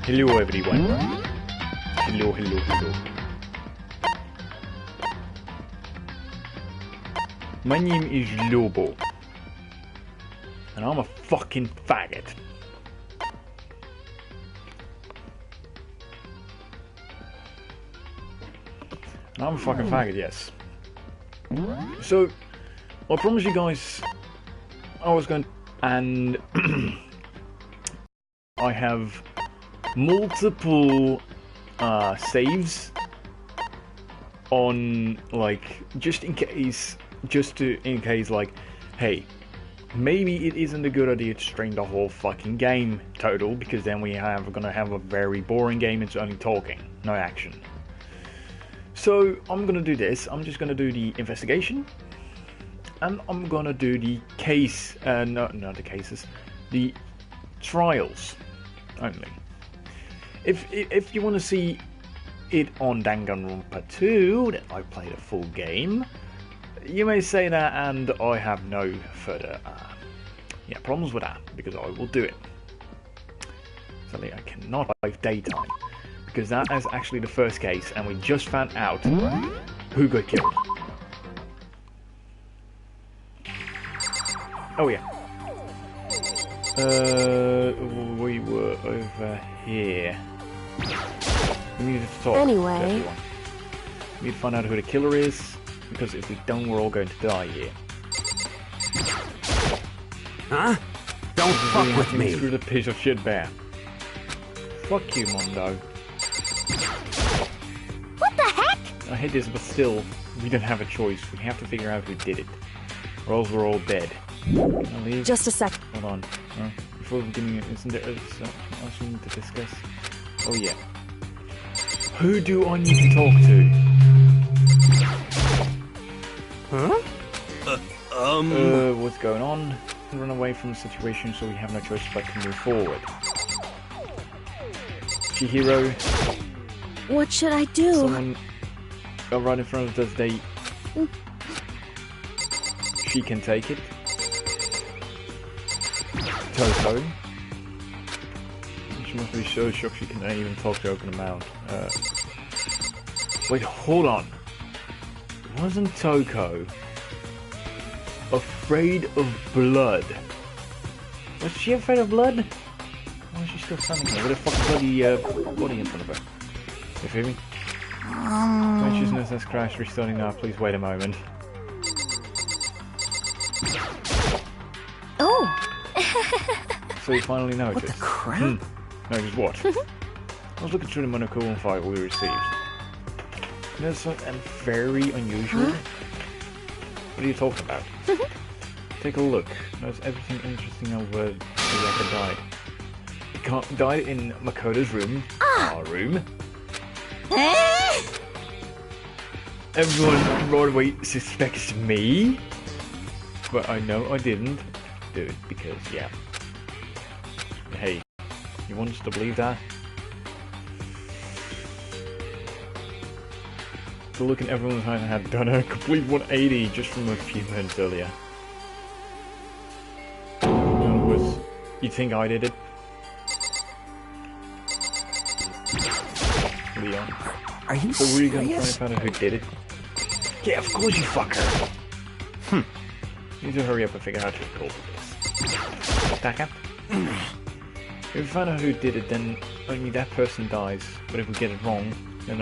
Hello everyone. Hello, hello, hello. My name is Lobo. And I'm a fucking faggot. And I'm a fucking faggot, yes. So, I promised you guys I was going to... And... I have multiple saves on, like, just in case, like, hey, maybe it isn't a good idea to stream the whole fucking game total, because then gonna have a very boring game. It's only talking, no action. So I'm gonna do this. I'm just gonna do the investigation, and I'm gonna do the case. No, not the cases, the trials only. If you want to see it on Danganronpa 2, that I played a full game, you may say that, and I have no further problems with that, because I will do it. Sadly, I cannot live daytime, because that is actually the first case, and we just found out who got killed. Oh yeah. We were over here. We needed to talk. Anyway. We need to find out who the killer is, because if we don't, we're all going to die here. Huh? Don't fuck with me. Through the piece of shit bear. Fuck you, Mondo. What the heck? I hate this, but still, we don't have a choice. We have to figure out who did it, or else we're all dead. Can I leave? Just a sec. Hold on. Before beginning, isn't there something else we need to discuss? Oh yeah. Who do I need to talk to? Huh? What's going on? Run away from the situation, so we have no choice but to move forward. Chihiro. What should I do? Someone right in front of us, she can take it. Toto. She must be so shocked she can't even talk to open her mouth. Wait, hold on. Wasn't Toko afraid of blood? Was she afraid of blood? Why is she still standing there with a fucking bloody body in front of her? You feel me? Consciousness has crashed, restarting now. Please wait a moment. Oh! So you finally noticed. What the crap? Noticed what? I was looking through the monocle file we received. There's something very unusual. What are you talking about? Take a look. There's everything interesting over the record died. It died in Makoto's room. Our room. Everyone right away suspects me. But I know I didn't do it because, yeah. Hey, you want us to believe that? The look in everyone's eyes had done a complete 180 just from a few minutes earlier. You think I did it? Leon. Are you so were you gonna try and serious? find out who did it? Yeah, of course you fucker! You need to hurry up and figure out who caused this. Stack up. If we find out who did it, then only that person dies. But if we get it wrong, then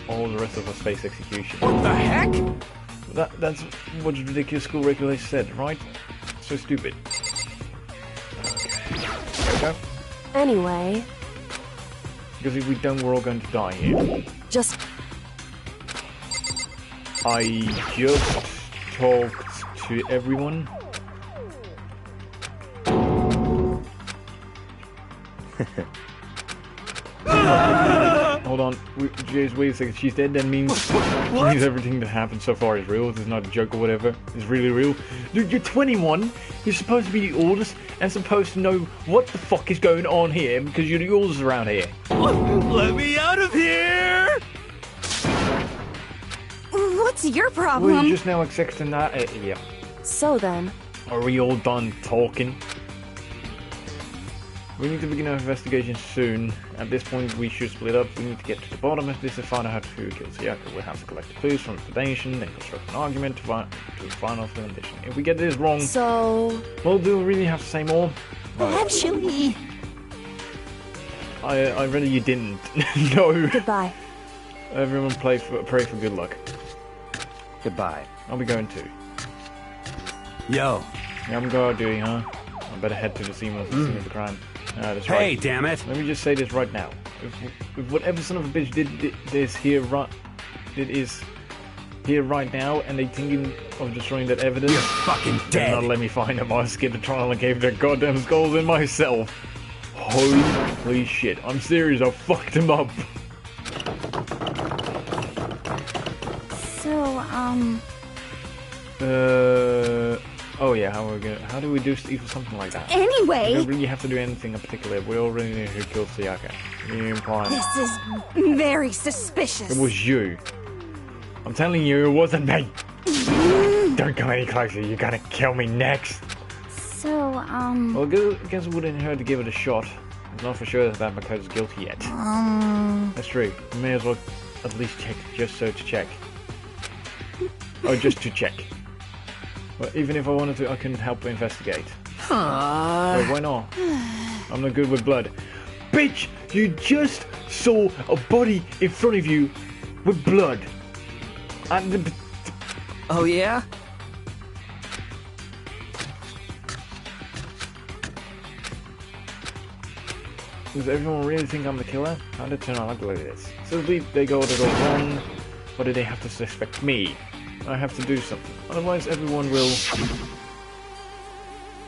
all the rest of us face execution. What the heck? That's what ridiculous school regulations said, right? So stupid. Okay. There we go. Anyway. Because if we don't, we're all going to die here. Just... I just talked to everyone. Hold on, Jace, wait a second, she's dead, that means everything that happened so far is real, it's not a joke or whatever, it's really real. Dude, you're 21, you're supposed to be the oldest, and supposed to know what the fuck is going on here, because you're the oldest around here. Let me out of here! What's your Well, problem? you just now accepting that? Yeah. So then... Are we all done talking? We need to begin our investigation soon. At this point, we should split up. We need to get to the bottom of this and find out who killed Sayaka. We'll have to collect the clues from the foundation, then construct an argument to a final foundation. If we get this wrong, So... well, do we really have to say more? Actually... I really you didn't. No. Goodbye. Everyone pray for good luck. Goodbye. I'll be going too. Yo. Yeah, I'm going duty, huh? I better head to the scene of the crime. That's right. Hey, damn it. Let me just say this right now. If whatever son of a bitch did is here right now, and they thinking of destroying that evidence, You're fucking then dead. not let me find them. I'll skip the trial and gave their goddamn skulls in myself. Holy shit! I'm serious. I fucked him up. So, Oh yeah. How do we do something like that? We anyway, don't really have to do anything in particular. We already know who killed Sayaka. You implying this is very suspicious. it was you. I'm telling you, it wasn't me. Don't come any closer. You're gonna kill me next. So, Well, I guess it wouldn't hurt to give it a shot. I'm not for sure that Makoto's guilty yet. That's true. You may as well at least check, just so to check. Oh, just to check. Well, even if I wanted to, I couldn't help investigate. Wait, why not? I'm not good with blood. Bitch! You just saw a body in front of you with blood. And Oh, yeah? does everyone really think I'm the killer? How did it turn out like this? So they got it all wrong. Why do they have to suspect me? I have to do something. Otherwise everyone will...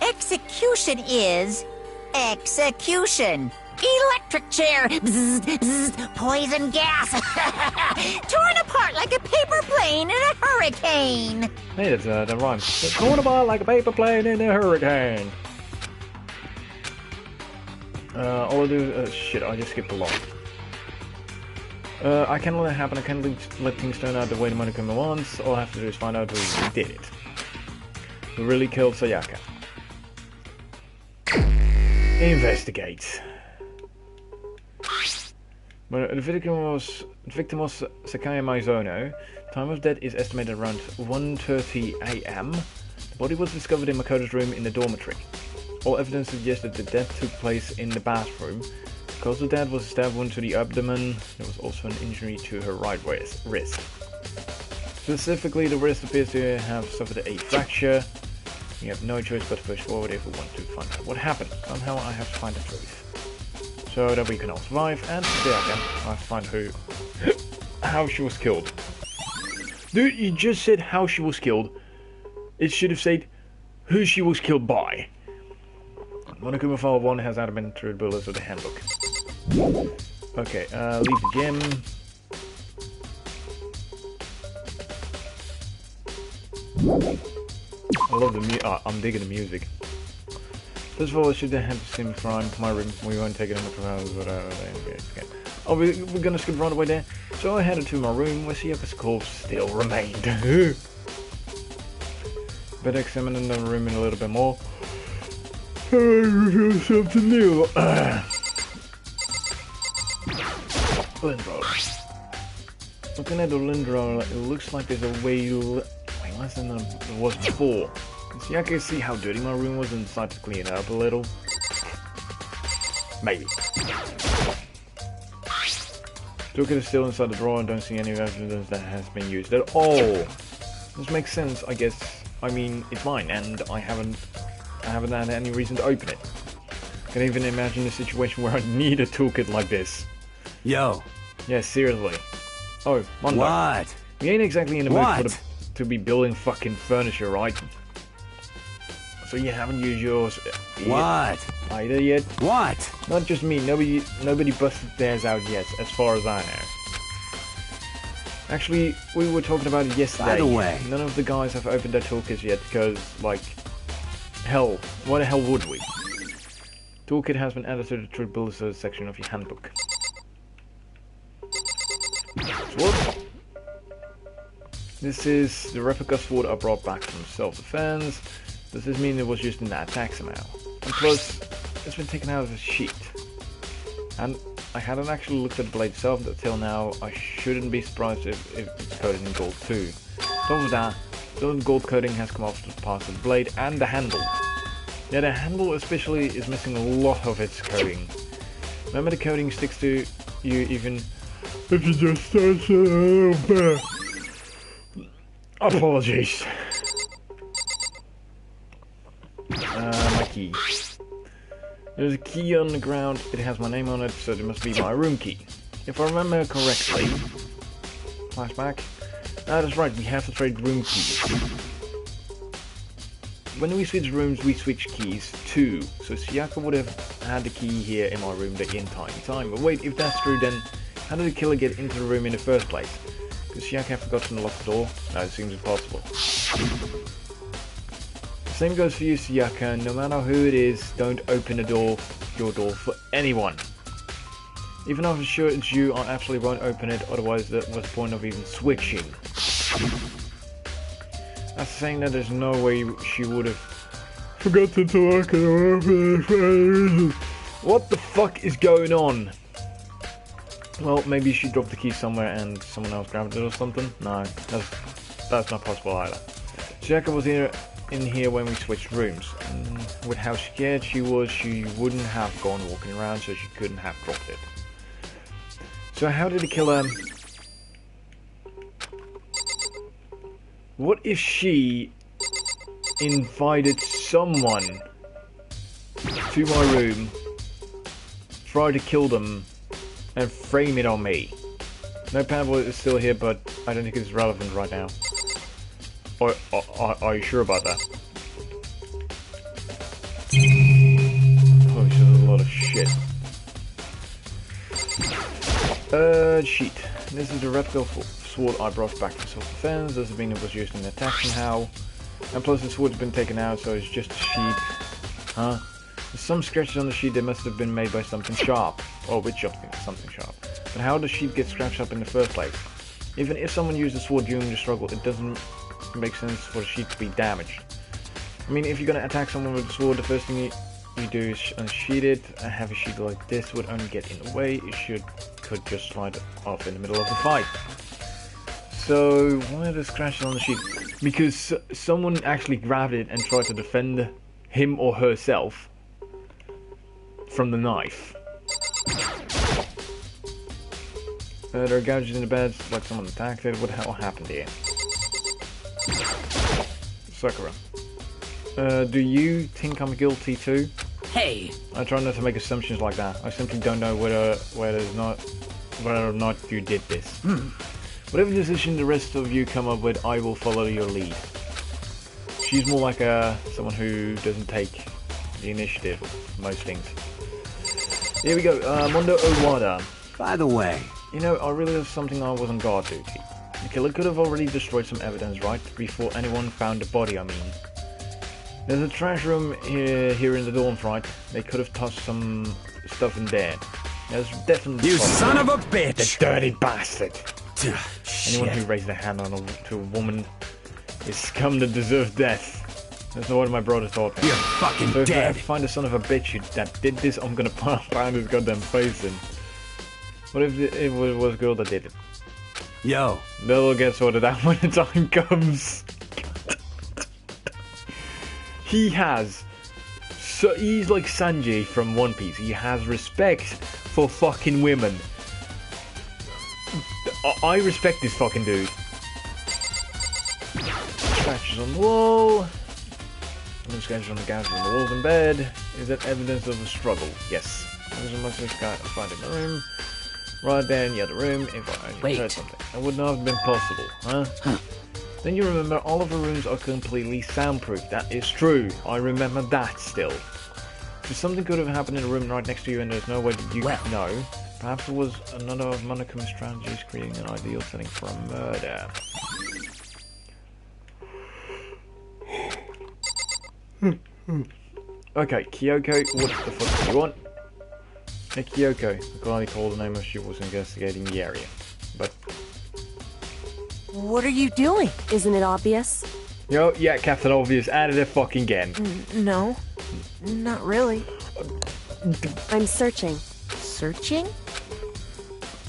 Execution is execution. Electric chair, bzzz, bzzz, poison gas, torn apart like a paper plane in a hurricane. Hey, that rhymes. It's going about like a paper plane in a hurricane. All I do... shit, I just skipped along. I can't let it happen. I can't let things turn out the way the Monokuma wants. All I have to do is find out who did it. Who really killed Sayaka. Investigate. But the victim was Sakaya Maizono. Time of death is estimated around 1:30 a.m. The body was discovered in Makoto's room in the dormitory. All evidence suggests that the death took place in the bathroom. The cause of death was a stab wound to the abdomen. There was also an injury to her right wrist. Specifically, the wrist appears to have suffered a fracture. We have no choice but to push forward if we want to find out what happened. Somehow I have to find the truth. So that we can all survive, and there again, I have to find how she was killed. Dude, you just said how she was killed. It should have said who she was killed by. Monokuma File 1 has now been through the bullets of the handbook. Okay, leave the gym. I love the I'm digging the music. First of all, I should have had the same crime. My room. We won't take it in the house, whatever. Okay. Oh, we're gonna skip right away there. So I headed to my room where Sayaka's corpse still remained. Better examine the room in a little bit more. Something new. Lindroll. Looking at the Lindroll, it looks like there's a way less than there was before. See, I can see how dirty my room was and decided to clean it up a little. Maybe. Toolkit is still inside the drawer and don't see any evidence that has been used at all. This makes sense, I guess. I mean, it's mine and I haven't had any reason to open it. I can even imagine a situation where I need a toolkit like this. Yo. Yeah, seriously. Oh, Mondo. What? We ain't exactly in the mood to be building fucking furniture, right? So you haven't used yours What? either yet? What? Not just me, nobody busted theirs out yet, as far as I know. Actually, we were talking about it yesterday. By the way. None of the guys have opened their toolkits yet, because, like, hell, why the hell would we? Toolkit has been added to the Truth Builders section of your handbook. Sword. This is the replica sword I brought back from self-defense. Does this mean it was used in that attack somehow? And plus, it's been taken out of the sheet. And I hadn't actually looked at the blade itself until now. I shouldn't be surprised if it's coated in gold too. Top of that, the gold coating has come off the parts of the blade and the handle. Yeah, the handle especially is missing a lot of its coating. Remember, the coating sticks to you even if you just touch it a little bit. Apologies. My key. There's a key on the ground. It has my name on it, so it must be my room key. If I remember correctly, flashback. That's right. We have to trade room keys. When we switch rooms, we switch keys too. So Sayaka would have had the key here in my room the entire time. But wait, if that's true, then how did the killer get into the room in the first place? Could Sayaka have forgotten to lock the door? No, it seems impossible. The same goes for you, Sayaka. No matter who it is, don't open your door for anyone. Even though I'm sure it's you, I absolutely won't open it, otherwise that was the point of even switching. That's saying that there's no way she would have forgotten to lock it or open it for any reason. What the fuck is going on? Well, maybe she dropped the key somewhere and someone else grabbed it or something? No, that's not possible either. Sayaka was in here when we switched rooms. And with how scared she was, she wouldn't have gone walking around, so she couldn't have dropped it. So how did the killer... What if she invited someone to my room, tried to kill them, and frame it on me? No, Pamela is still here, but I don't think it's relevant right now. Are you sure about that? Holy shit, there's a lot of shit. Sheet. This is the reptile sword I brought back for self-defense. Doesn't mean it was used in an attack somehow. And plus the sword's been taken out, so it's just a sheet. Huh? There's some scratches on the sheet that must have been made by something sharp. Or with something sharp. But how does the sheet get scratched up in the first place? Even if someone used the sword during the struggle, it doesn't make sense for the sheet to be damaged. I mean, if you're gonna attack someone with the sword, the first thing you do is unsheath it. A heavy sheet like this would only get in the way. It could just slide off in the middle of the fight. So why are the scratches on the sheet? Because someone actually grabbed it and tried to defend him or herself from the knife. There are gouges in the bed, like someone attacked it. What the hell happened here? Sakura. Do you think I'm guilty too? Hey! I try not to make assumptions like that. I simply don't know whether or not you did this. Whatever decision the rest of you come up with, I will follow your lead. She's more like someone who doesn't take the initiative of most things. Here we go, Mondo Owada. By the way... You know, I really have something I was on guard duty. The killer could have already destroyed some evidence, right? Before anyone found the body, I mean. There's a trash room here in the dorms, right? They could have tossed some stuff in there. There's definitely... You son of a bitch! The dirty bastard! Anyone who Shit. raised their hand to a woman is scum that deserves death. That's not what my brother taught me. You're fucking So if I dead! find a son of a bitch that did this, I'm gonna pound his goddamn face in. What if it was a girl that did it? Yo! That'll get sorted out when the time comes. He's like Sanji from One Piece. He has respect for fucking women. I respect this fucking dude. Scratches on the wall. And scratches on the gouges on the walls and bed. Is that evidence of a struggle? Yes. There's a monster find in the room. Right there in the other room. If I only heard something, it would not have been possible, huh? Then you remember all of the rooms are completely soundproof. That is true. I remember that still. So something could have happened in a room right next to you and there's no way that you could know. Perhaps it was another of Monokuma's strategies creating an ideal setting for a murder. Okay, Kyoko, what the fuck do you want? Hey Kyoko, I can only call the name as she was investigating the area. But... What are you doing? Isn't it obvious? Yo, yeah, Captain Obvious, added it fucking again. No, not really. I'm searching. Searching?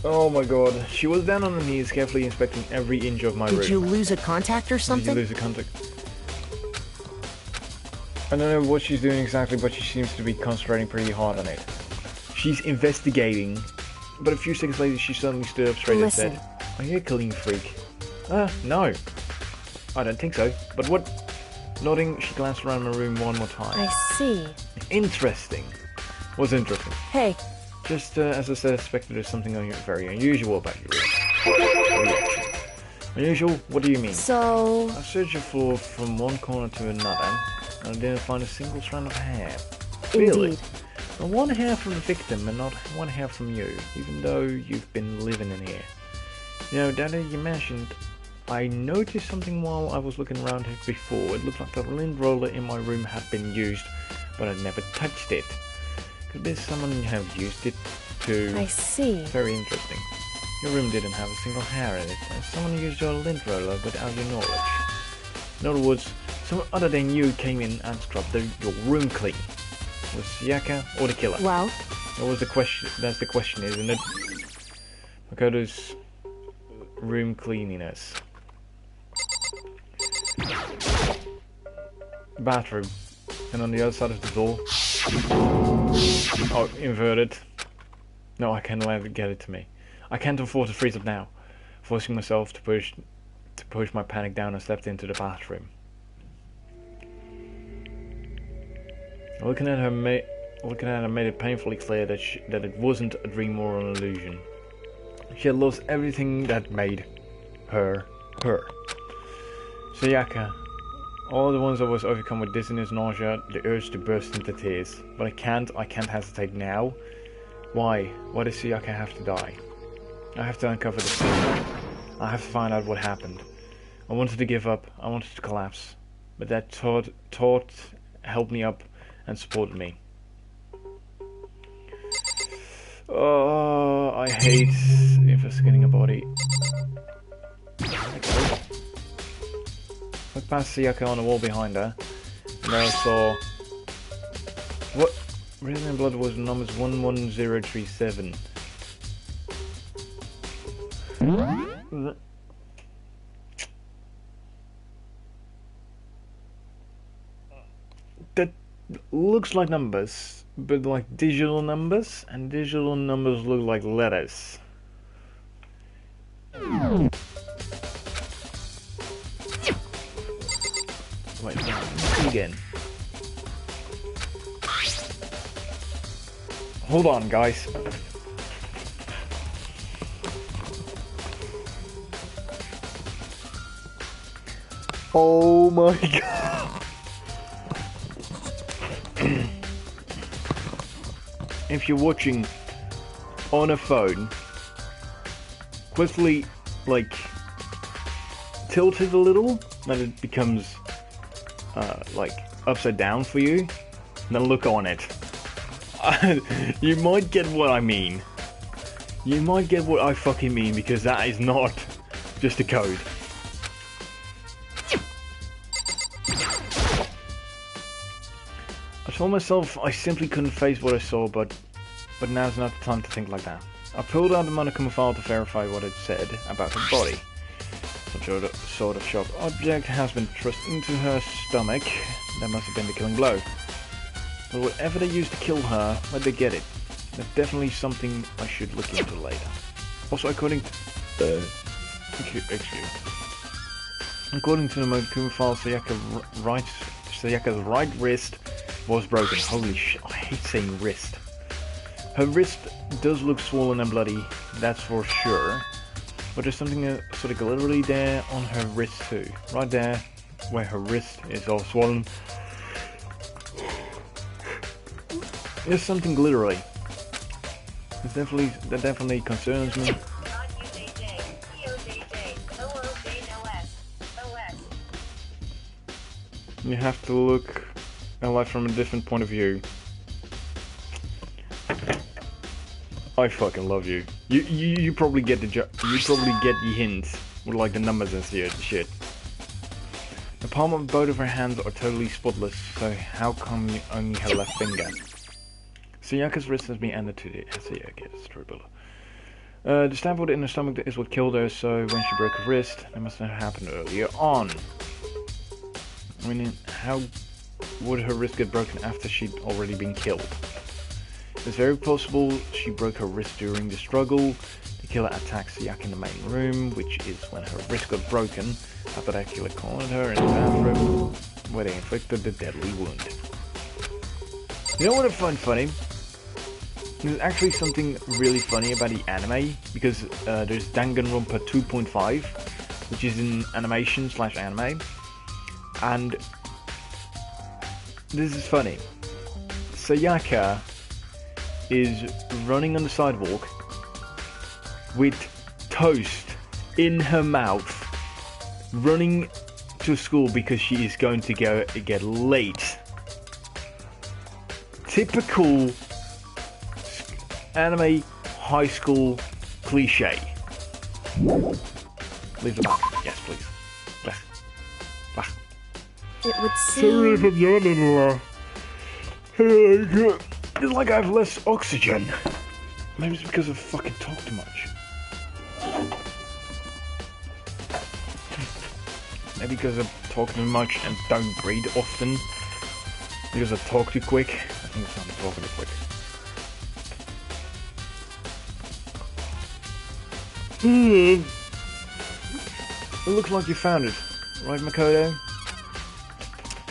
Oh my god. She was down on her knees, carefully inspecting every inch of my room. Did you lose a contact or Did you something? lose a contact? I don't know what she's doing exactly, but she seems to be concentrating pretty hard on it. She's investigating, but a few seconds later she suddenly stood up straight and said, "Are you a clean freak?" No. I don't think so. But what? Nodding, she glanced around my room one more time. I see. Interesting. What's interesting? Hey, Just as I suspected, there's something very unusual about your room. Unusual? What do you mean? so... I searched your floor from one corner to another, and I didn't find a single strand of hair. Really? Indeed. Not one hair from the victim, and not one hair from you, even though you've been living in here. You know, now that you mentioned, I noticed something while I was looking around here before. It looked like the lint roller in my room had been used, but I never touched it. Could be someone have used it to... I see. Very interesting. Your room didn't have a single hair in it, and someone used your lint roller without your knowledge. In other words, someone other than you came in and scrubbed your room clean. Was Sayaka or the killer? Well, That was the question. That's the question, isn't it? Makoto's room cleanliness. Bathroom. And on the other side of the door. Oh, inverted. No, I can't let it get it to me. I can't afford to freeze up now. Forcing myself to push my panic down, I stepped into the bathroom. Looking at her made it painfully clear that it wasn't a dream or an illusion. She had lost everything that made her her. Sayaka. All the ones I was overcome with dizziness, nausea, the urge to burst into tears. But I can't hesitate now. Why? Why does Sayaka have to die? I have to uncover the secret. I have to find out what happened. I wanted to give up, I wanted to collapse. But that thought helped me up and supported me. Oh, I hate investigating a body. I passed Sayaka on the wall behind her, and then I saw... What? Written in blood was numbers 11037. That looks like numbers, but like digital numbers, and digital numbers look like letters. Wait, again. Hold on, guys. Oh my god. If you're watching on a phone, quickly, like, tilt it a little, then it becomes like upside down for you, then look on it. You might get what I mean. You might get what I fucking mean, because that is not just a code. I told myself I simply couldn't face what I saw, but now's not the time to think like that. I pulled out the monochrome file to verify what it said about her body. Some sort of sharp object has been thrust into her stomach. That must have been the killing blow. But whatever they used to kill her, where'd they get it? That's definitely something I should look into later. Also, according to the monochrome file, Sayaka's right wrist was broken. Holy shit, I hate saying wrist. Her wrist does look swollen and bloody, that's for sure. But there's something sort of glittery there on her wrist too. Right there, where her wrist is all swollen. There's something glittery. That definitely concerns me. You have to look at life from a different point of view. I fucking love you. You probably get the you probably get the hint with like the numbers and shit. The palm of both of her hands are totally spotless, so how come only her left finger? Sayaka's wrist has been ended to the Sayaka. It's true. The stab wound in her stomach is what killed her, so when she broke her wrist, that must have happened earlier on. I mean, how would her wrist get broken after she'd already been killed? It's very possible she broke her wrist during the struggle. The killer attacked Sayaka in the main room, which is when her wrist got broken, after that killer cornered her in the bathroom, where they inflicted the deadly wound. You know what I find funny? There's actually something really funny about the anime, because there's Danganronpa 2.5, which is an animation/anime, and this is funny. Sayaka is running on the sidewalk with toast in her mouth, running to school because she is going to get late. Typical anime high school cliche. Leave the back. Yes, please. It would Sorry if seem... I'm yawning a lot. It's like I have less oxygen. Maybe it's because I fucking talk too much. Maybe because I talk too much and don't breathe often. Because I talk too quick. I think it's I'm talking too quick. It looks like you found it. Right, Makoto?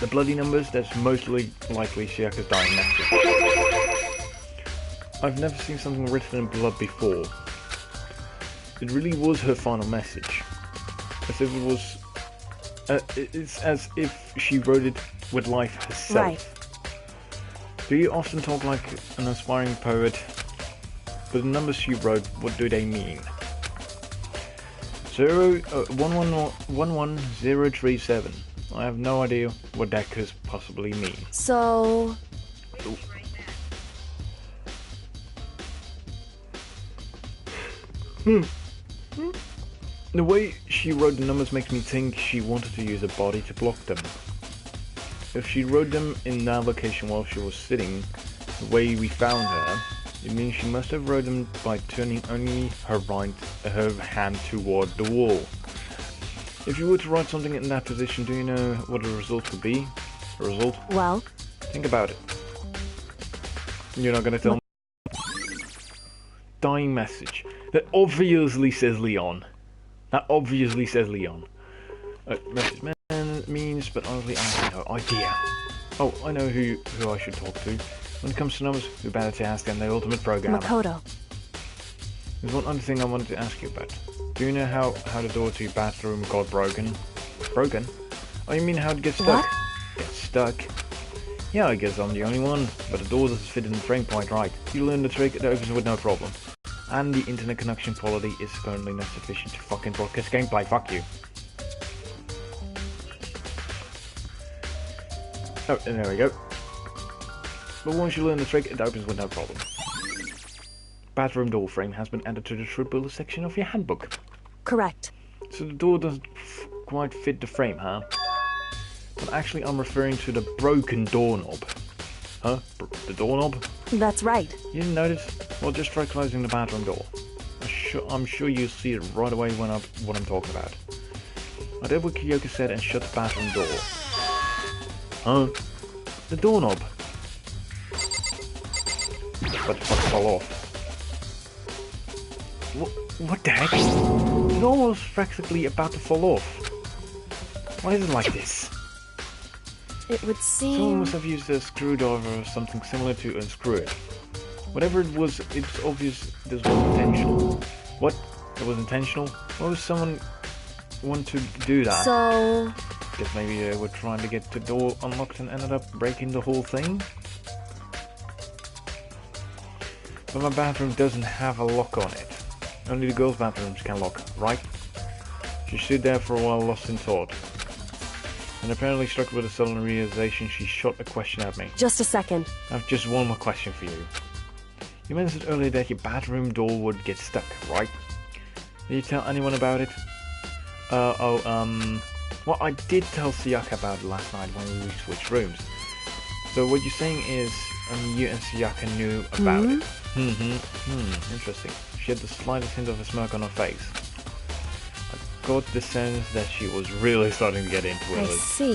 The bloody numbers, that's mostly likely Sayaka's dying message. I've never seen something written in blood before. It really was her final message. As if it was... it's as if she wrote it with life herself. Right. Do you often talk like an aspiring poet? But the numbers she wrote, what do they mean? 11037. I have no idea what that could possibly mean. So... The way she wrote the numbers makes me think she wanted to use a body to block them. If she wrote them in that location while she was sitting, the way we found her, it means she must have wrote them by turning only her hand toward the wall. If you were to write something in that position, do you know what the result would be? A result? Well... Think about it. You're not gonna tell me? Dying message. That obviously says Leon. Message man means, but honestly I have no idea. Oh, I know who I should talk to. When it comes to numbers, who better to ask than the ultimate programmer. Makoto. There's one other thing I wanted to ask you about. Do you know how the door to your bathroom got broken? Broken? Oh, you mean how it gets stuck? What? Gets stuck? Yeah, I guess I'm the only one, but the door doesn't fit in the frame quite right. You learn the trick, it opens with no problem. And the internet connection quality is currently not sufficient to fucking broadcast gameplay, fuck you. Oh, and there we go. But once you learn the trick, it opens with no problem. Bathroom door frame has been added to the true section of your handbook. Correct. So the door doesn't quite fit the frame, huh? But actually I'm referring to the broken doorknob. Huh? The doorknob? That's right. You didn't notice? Well, just try closing the bathroom door. I'm sure you'll see it right away what I'm talking about. I did what Kyoka said and shut the bathroom door. Huh? The doorknob. But the fuck fell off. What the heck? It almost practically about to fall off. Why is it like this? It would seem... Someone must have used a screwdriver or something similar to unscrew it. Whatever it was, it's obvious this was intentional. What? It was intentional? Why would someone want to do that? So... Guess maybe they were trying to get the door unlocked and ended up breaking the whole thing? But my bathroom doesn't have a lock on it. Only the girls' bathrooms can lock, right? She stood there for a while lost in thought. And apparently struck with a sudden realization, she shot a question at me. Just a second. I have just one more question for you. You mentioned earlier that your bathroom door would get stuck, right? Did you tell anyone about it? Well, I did tell Sayaka about it last night when we switched rooms. So what you're saying is, and you and Sayaka knew about it. Interesting. She had the slightest hint of a smirk on her face. I got the sense that she was really starting to get into it. I see.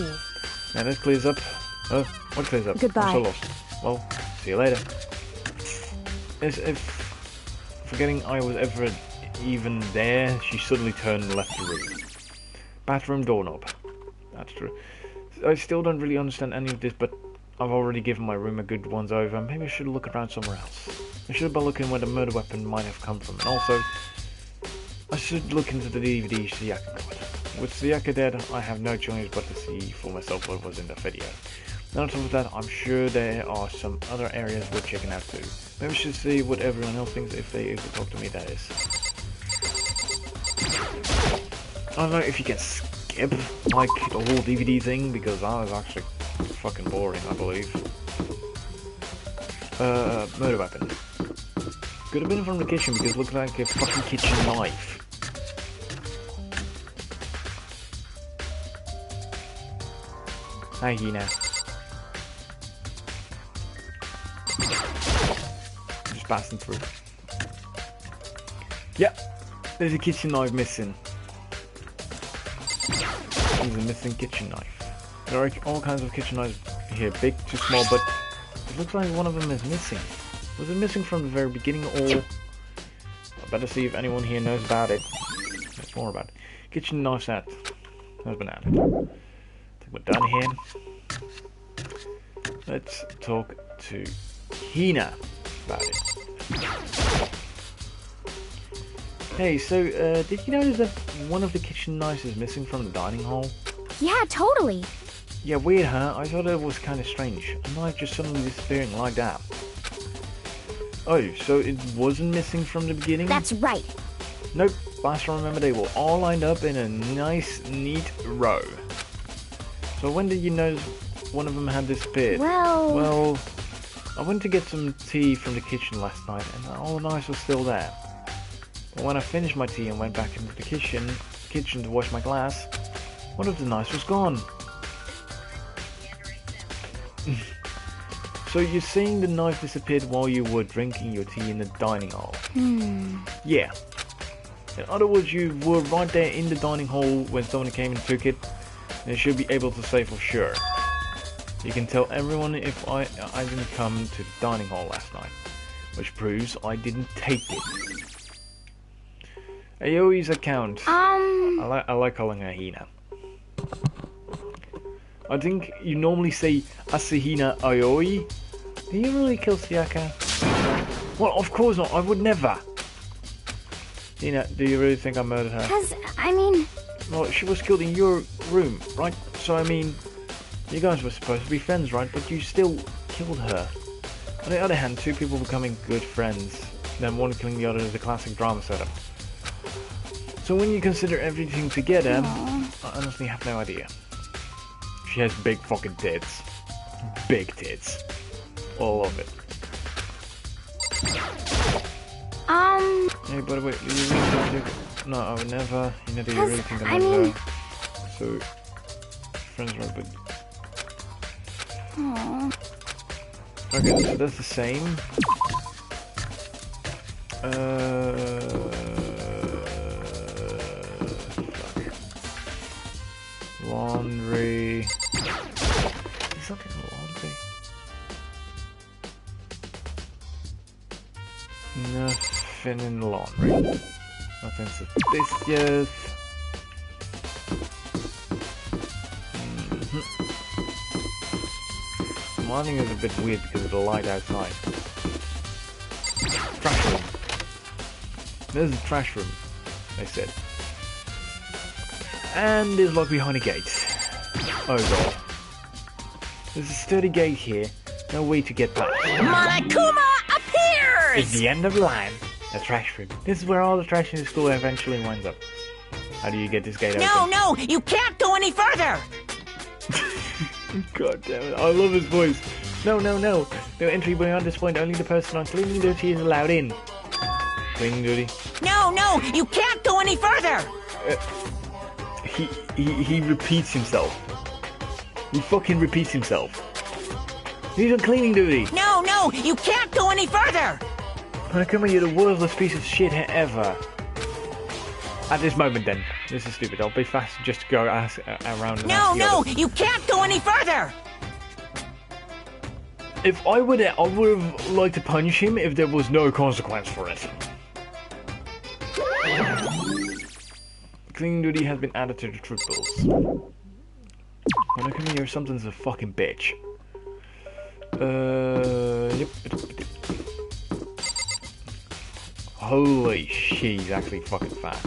Now that clears up. Oh, what clears up? Goodbye. I'm so lost. Well, see you later. As if forgetting I was ever even there, she suddenly turned and left the room. Bathroom doorknob. That's true. I still don't really understand any of this, but I've already given my room a good once over. Maybe I should look around somewhere else. I should be looking where the murder weapon might have come from, and also I should look into the DVD Sayaka got. With Sayaka dead, I have no choice but to see for myself what was in the video. And on top of that, I'm sure there are some other areas worth checking out too. Maybe I should see what everyone else thinks if they talk to me, that is. I don't know if you can skip like the whole DVD thing, because that was actually fucking boring, I believe. Murder weapon. Could have been from the kitchen because it looked like a fucking kitchen knife. Hi, Hina. Just passing through. Yep, there's a kitchen knife missing. There's a missing kitchen knife. There are all kinds of kitchen knives here, big to small, but it looks like one of them is missing. Was it missing from the very beginning, or... I better see if anyone here knows about it. There's more about it. Kitchen knife set has been added. I think we're done here. Let's talk to Hina about it. Hey, so, did you notice that one of the kitchen knives is missing from the dining hall? Yeah, totally. Yeah, weird, huh? I thought it was kind of strange. A knife just suddenly disappearing like that. Oh, so it wasn't missing from the beginning? That's right. Nope. Last I remember, they were all lined up in a nice, neat row. So when did you notice one of them had disappeared? Well, I went to get some tea from the kitchen last night, and all the knives were still there. But when I finished my tea and went back into the kitchen to wash my glass, one of the knives was gone. So you're saying the knife disappeared while you were drinking your tea in the dining hall? Yeah. In other words, you were right there in the dining hall when someone came and took it, and you should be able to say for sure. You can tell everyone if I didn't come to the dining hall last night, which proves I didn't take it. Aoi's account. I like calling her Hina. I think you normally say Asahina Aoi. Do you really kill Sayaka? Well, of course not. I would never. Hina, do you really think I murdered her? Well, she was killed in your room, right? So, I mean, you guys were supposed to be friends, right? But you still killed her. On the other hand, two people becoming good friends, then one killing the other is a classic drama setup. So when you consider everything together, I honestly have no idea. She has big fucking tits. Big tits. All of it. Hey, by the way, do you really think... No, I would never. You know, do you really think I murdered her? So, friends right, but... Okay, so that's the same. Fuck. Laundry. Is something in laundry? Nothing in laundry. Nothing suspicious. Lighting is a bit weird because of the light outside. Trash room. There's a trash room, they said. And there's locked behind a gate. Oh god. There's a sturdy gate here. No way to get past. Monokuma appears! It's the end of the line. A trash room. This is where all the trash in the school eventually winds up. How do you get this gate open? No, you can't go any further! God damn it, I love his voice. No. No entry beyond this point. Only the person on cleaning duty is allowed in. Cleaning duty? No, you can't go any further! He repeats himself. He fucking repeats himself. He's on cleaning duty. No, no, you can't go any further. Monokuma, you're the worthless piece of shit ever. At this moment, then. This is stupid. I'll be fast just to go around and No, ask the no, others. you can't go any further. If I would have liked to punish him if there was no consequence for it. Cleaning duty has been added to the troop bills. Monokuma, you're something's a fucking bitch. Yep. Holy shit, he's actually fucking fat.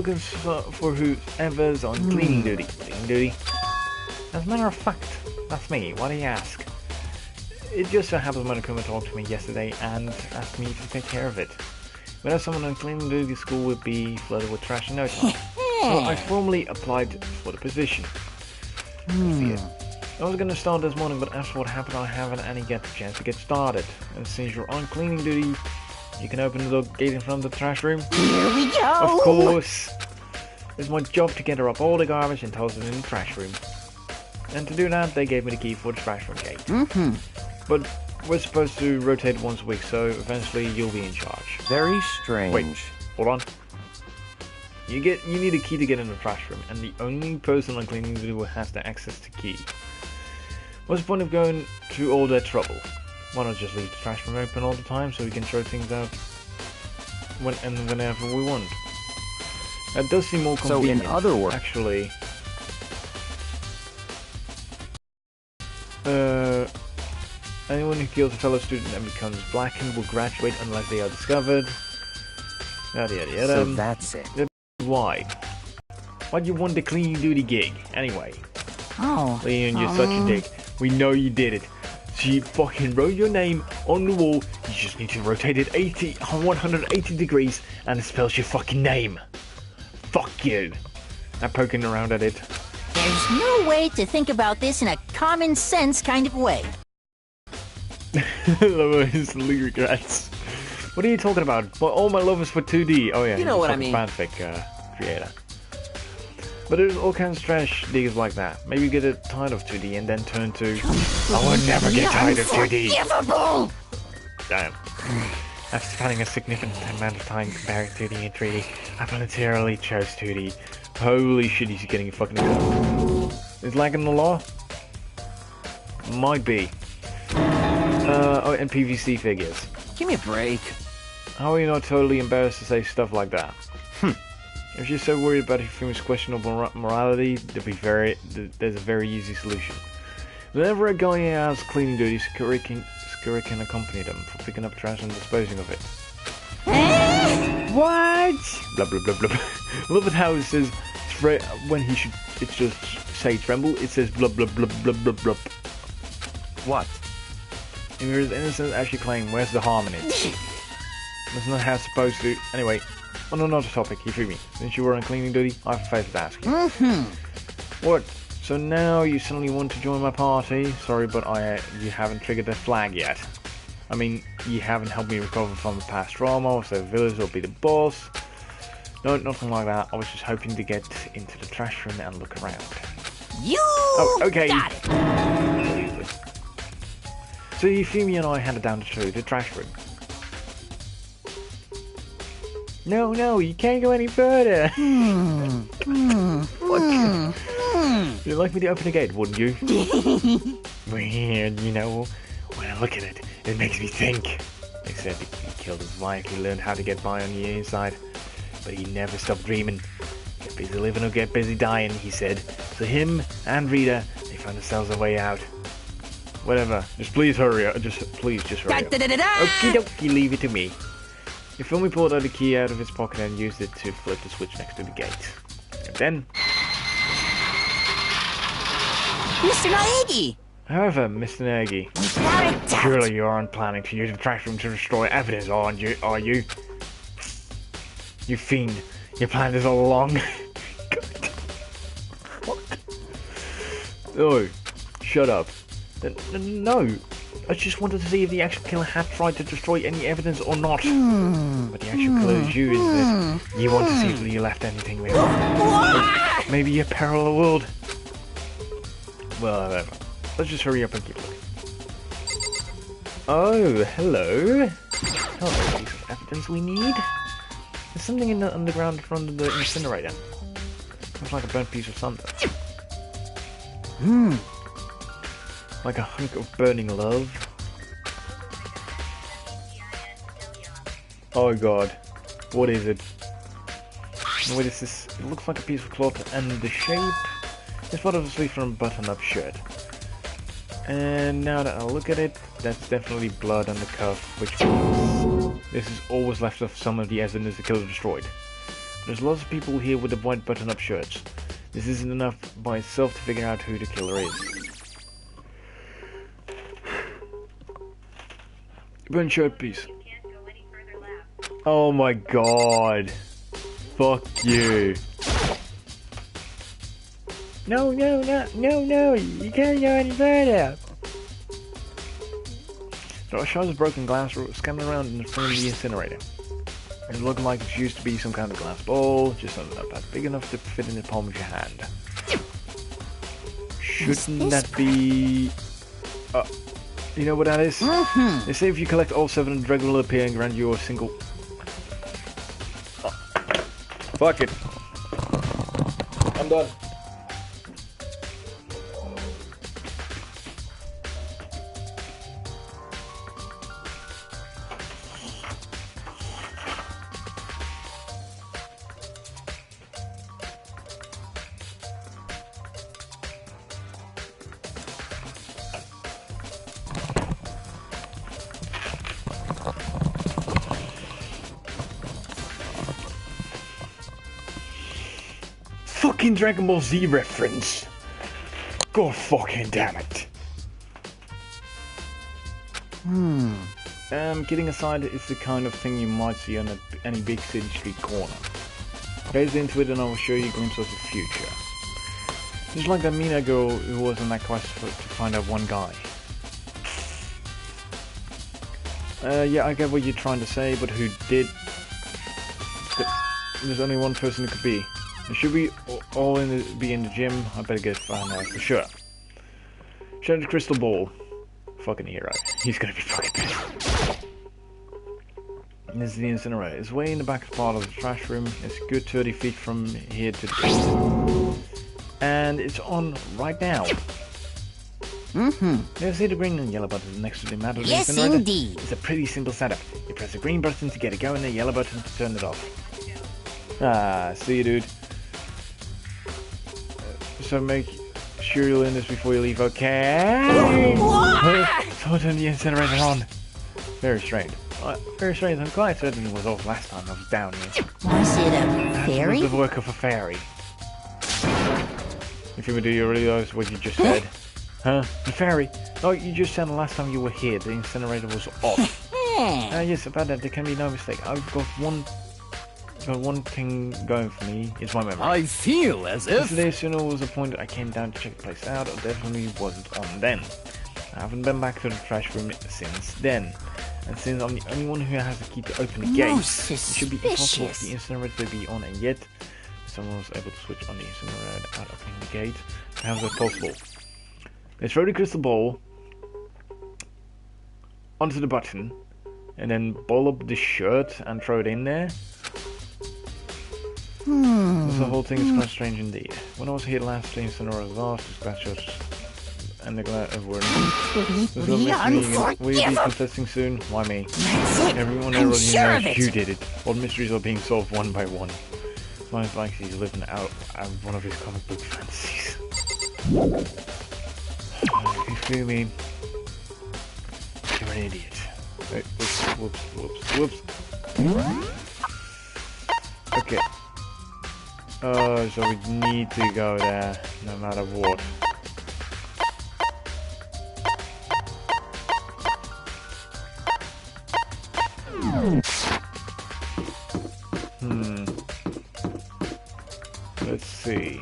Looking for whoever's on cleaning duty. Cleaning duty. As a matter of fact, that's me. Why do you ask? It just so happens Monokuma talked to me yesterday and asked me to take care of it. Whenever someone on cleaning duty, school would be flooded with trash in no time. So I formally applied for the position. I was gonna start this morning, but after what happened, I haven't any chance to get started. And since you're on cleaning duty, you can open the gate in front of the trash room. Here we go. Of course. It's my job to gather up all the garbage and toss it in the trash room. And to do that, they gave me the key for the trash room gate. But we're supposed to rotate once a week, so eventually you'll be in charge. Very strange. Wait, hold on. You need a key to get in the trash room, and the only person on cleaning duty who has the access to key. What's the point of going through all that trouble? Why not just leave the trash room open all the time so we can throw things out whenever we want? That does seem more convenient. So in other words, actually, anyone who kills a fellow student and becomes blackened will graduate unless they are discovered. Yada yada yada. so that's it. Why? Why do you want the cleaning duty gig? Anyway. Oh. Leon, you're such a dick. We know you did it. She fucking wrote your name on the wall. You just need to rotate it 180 degrees and it spells your fucking name. Fuck you. I'm poking around at it. There's no way to think about this in a common sense kind of way. Lobo instantly regrets. What are you talking about? Well, all my love is for 2D. Oh yeah, You know what I mean. Fanfic creator. But there's all kinds of trash diggers like that. Maybe get tired of 2D and then turn to... I will never get tired of 2D. Unforgivable! Damn. After spending a significant amount of time comparing 2D and 3D, I voluntarily chose 2D. Holy shit, he's getting fucking... Is lagging the law? Might be. Oh, and PVC figures. Give me a break. How are you not totally embarrassed to say stuff like that? If you're so worried about Hifumi's questionable morality, there's a very easy solution. Whenever a guy has cleaning duty, Sakura can accompany them for picking up trash and disposing of it. What? Blah blah blah blah. Look at how it says when he should. It's just say tremble. It says blah blah blah blah blah blah. What? If there is innocence actually claim, where's the harm in it? That's not how it's supposed to. Anyway, on another topic, Hifumi. Since you were on cleaning duty, I have a favour to ask you. What? So now you suddenly want to join my party? Sorry, but you haven't triggered that flag yet. I mean, you haven't helped me recover from the past trauma, or save the village, or be the boss. No, nothing like that. I was just hoping to get into the trash room and look around. You okay. got it! So Hifumi and I headed down to the trash room. No, you can't go any further. You'd like me to open the gate, wouldn't you? Weird, you know. When I look at it, it makes me think. They said he killed his wife, he learned how to get by on the inside. But he never stopped dreaming. Get busy living or get busy dying, he said. So him and Rita, they found themselves a way out. Whatever, just please hurry up. Please hurry up. Okie dokie, leave it to me. Hifumi pulled out the key out of his pocket and used it to flip the switch next to the gate. And then... Mr. Naegi! However, Mr. Nagi, Without a doubt. surely you aren't planning to use the trash room to destroy evidence, are you? You fiend, you planned this all along. What? Oh, shut up. No, I just wanted to see if the actual killer had tried to destroy any evidence or not. But the actual killer is you, isn't it? You want to see if you left anything there. Maybe a parallel world. Well, whatever. Let's just hurry up and keep looking. Oh, hello. Hello, piece of evidence we need. There's something in the underground in front of the incinerator. Looks like a burnt piece of something. Like a hunk of burning love. Oh god. What is it? What is this? It looks like a piece of cloth, and the shape is part of a sleeve from a button-up shirt. And now that I look at it, that's definitely blood on the cuff, which means this is always left of some of the evidence the killer destroyed. There's lots of people here with the white button-up shirts. This isn't enough by itself to figure out who the killer is. Burnt shirt piece. Oh my god. Fuck you. No, you can't go any further. There are shards of broken glass scattered around in front of the incinerator. It looked like it used to be some kind of glass bowl, just not about big enough to fit in the palm of your hand. Shouldn't that be... you know what that is? They say if you collect all 7 regular appear and grant you a single... Fuck it. I'm done. Fucking Dragon Ball Z reference. God fucking damn it. Kidding aside, it's the kind of thing you might see on any big city street corner. Gaze into it and I will show you a glimpse of the future. Just like that Mina girl who was on that quest to find out one guy. Yeah, I get what you're trying to say, but who did? There's only one person it could be. It should be all be in the gym. I better get found out for sure. Shattered crystal ball. Fucking hero. He's gonna be fucking pissed. This is the incinerator. It's way in the back part of the trash room. It's a good 30 feet from here to the gate. And it's on right now. You see the green and yellow button next to the map of the incinerator? Indeed. It's a pretty simple setup. You press the green button to get it going and the yellow button to turn it off. Ah, see you, dude. So make sure you'll in this before you leave, okay? So turn the incinerator on. Very strange. Very strange. I'm quite certain it was off last time I was down here. Was it a fairy? It was the work of a fairy. If you would do, you realize what you just said. Huh? The fairy? Oh, you just said the last time you were here, the incinerator was off. Yes, about that, there can be no mistake. I've got one thing going for me. It's my memory. I feel as if... Yesterday, as soon as was a point I came down to check the place out, it definitely wasn't on then. I haven't been back to the trash room since then. And since I'm the only one who has the key to open the gate, it should be impossible for the incinerator to be on, and yet someone was able to switch on the incinerator without opening the gate. How is that possible? Let's throw the crystal ball onto the button, and then ball up the shirt and throw it in there. The whole thing is quite strange indeed. When I was here last, the incinerator was off, the glass shards and the glass were... Will you be contesting soon? Why me? Everyone already knows you did it. All mysteries are being solved one by one. Sounds like he's living out one of his comic book fantasies. You feel me? You're an idiot. Wait, whoops. Okay. Oh, so we need to go there, no matter what. Let's see.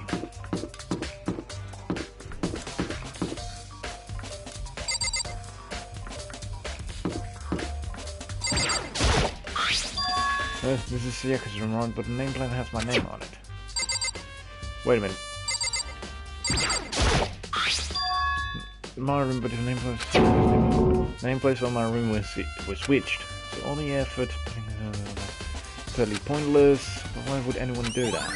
This is Sayaka's room, right? But the nameplate has my name on it. Wait a minute. My room, but the nameplate on my room was switched. So all the effort, totally pointless. But why would anyone do that?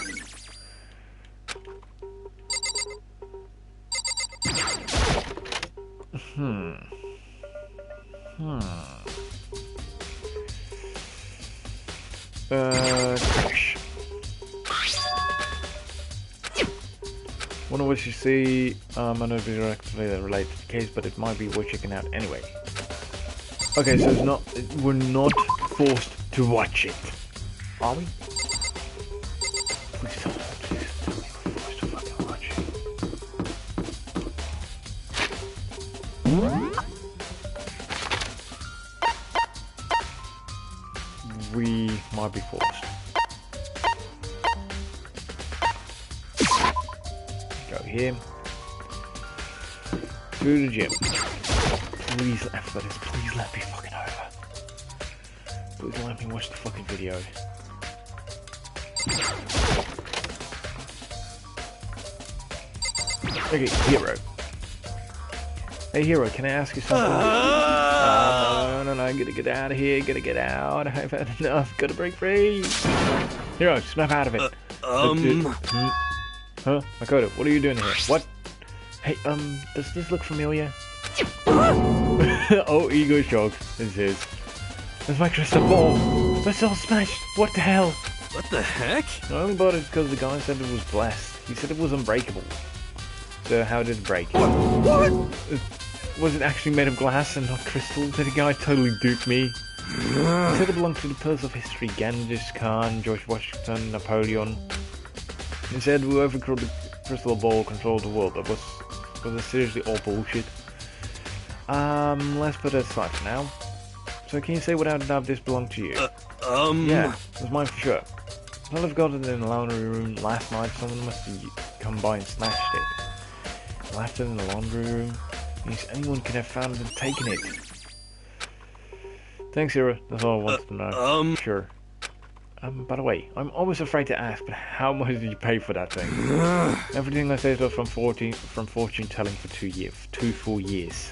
Crash. Wonder what you see. I know it'll be directly related to the case, but it might be worth checking out anyway. Okay, so it's not. We're not forced to watch it, are we? Please tell me we're forced to fucking watch it. We might be forced. Go here. To the gym. Please, after this, please let me fucking over. Please let me watch the fucking video. Okay, Hero. Hey Hero, can I ask you something? No, I gotta get out of here, gotta get out. I've had enough, gotta break free. Hero, snap out of it. Huh? Makoto, what are you doing here? What? Hey, does this look familiar? Oh, ego shock. This is. That's my crystal ball. That's all smashed. What the hell? What the heck? I only bought it because the guy said it was blessed. He said it was unbreakable. So how did it break? What? Was it actually made of glass and not crystal? Did the guy totally dupe me? He said it belonged to the pearls of history. Genghis Khan, George Washington, Napoleon. He said whoever called the crystal ball controlled the world. That was seriously all bullshit. Let's put it aside for now. So can you say without a doubt this belonged to you? Yeah, it was mine for sure. Well, I've got it in the laundry room last night. Someone must have come by and snatched it. Left it in the laundry room. Means anyone could have found it and taken it. Thanks, Hero. That's all I wanted to know. Sure. By the way, I'm always afraid to ask, but how much did you pay for that thing? Everything I say was from fortune telling for 2 full years.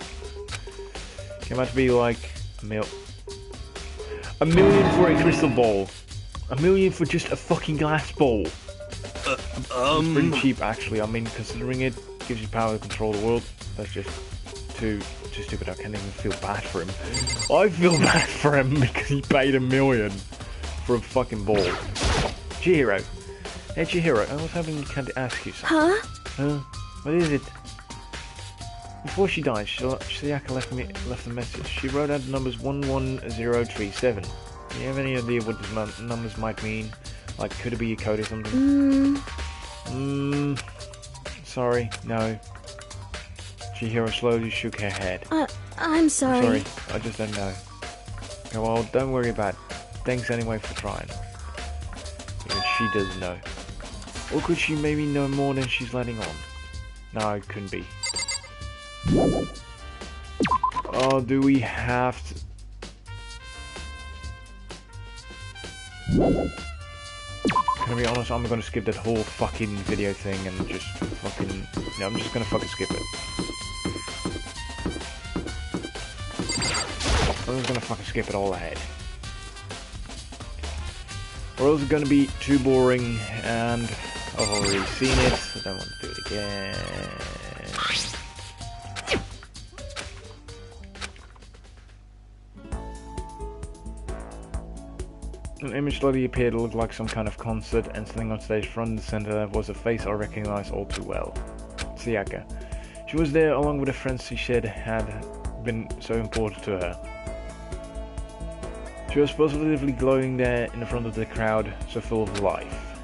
Came out to be like $1 million for a crystal ball. $1 million for just a fucking glass ball. It's pretty cheap, actually. I mean, considering it gives you power to control the world, that's just too stupid. I can't even feel bad for him. I feel bad for him because he paid $1 million for a fucking ball. Chihiro. Hey Chihiro, I was hoping you can ask you something. Huh? What is it? Before she died, Sayaka left a message. She wrote out the numbers 11037. Do you have any idea what these numbers might mean? Like, could it be a code or something? Sorry, no. Chihiro slowly shook her head. I'm sorry. I'm sorry, I just don't know. Okay, well, don't worry about it. Thanks anyway for trying. Even she doesn't know. Or could she maybe know more than she's letting on? No, it couldn't be. Oh, do we have to... Can I be honest, I'm gonna skip that whole fucking video thing and just fucking... No, I'm just gonna fucking skip it. I'm just gonna fucking skip it all ahead. Or else it's gonna be too boring and I've already seen it, so I don't want to do it again. An image slowly appeared. It looked like some kind of concert, and standing on stage front and center was a face I recognized all too well. Sayaka. She was there along with the friends she said had been so important to her. She was positively glowing there in the front of the crowd, so full of life.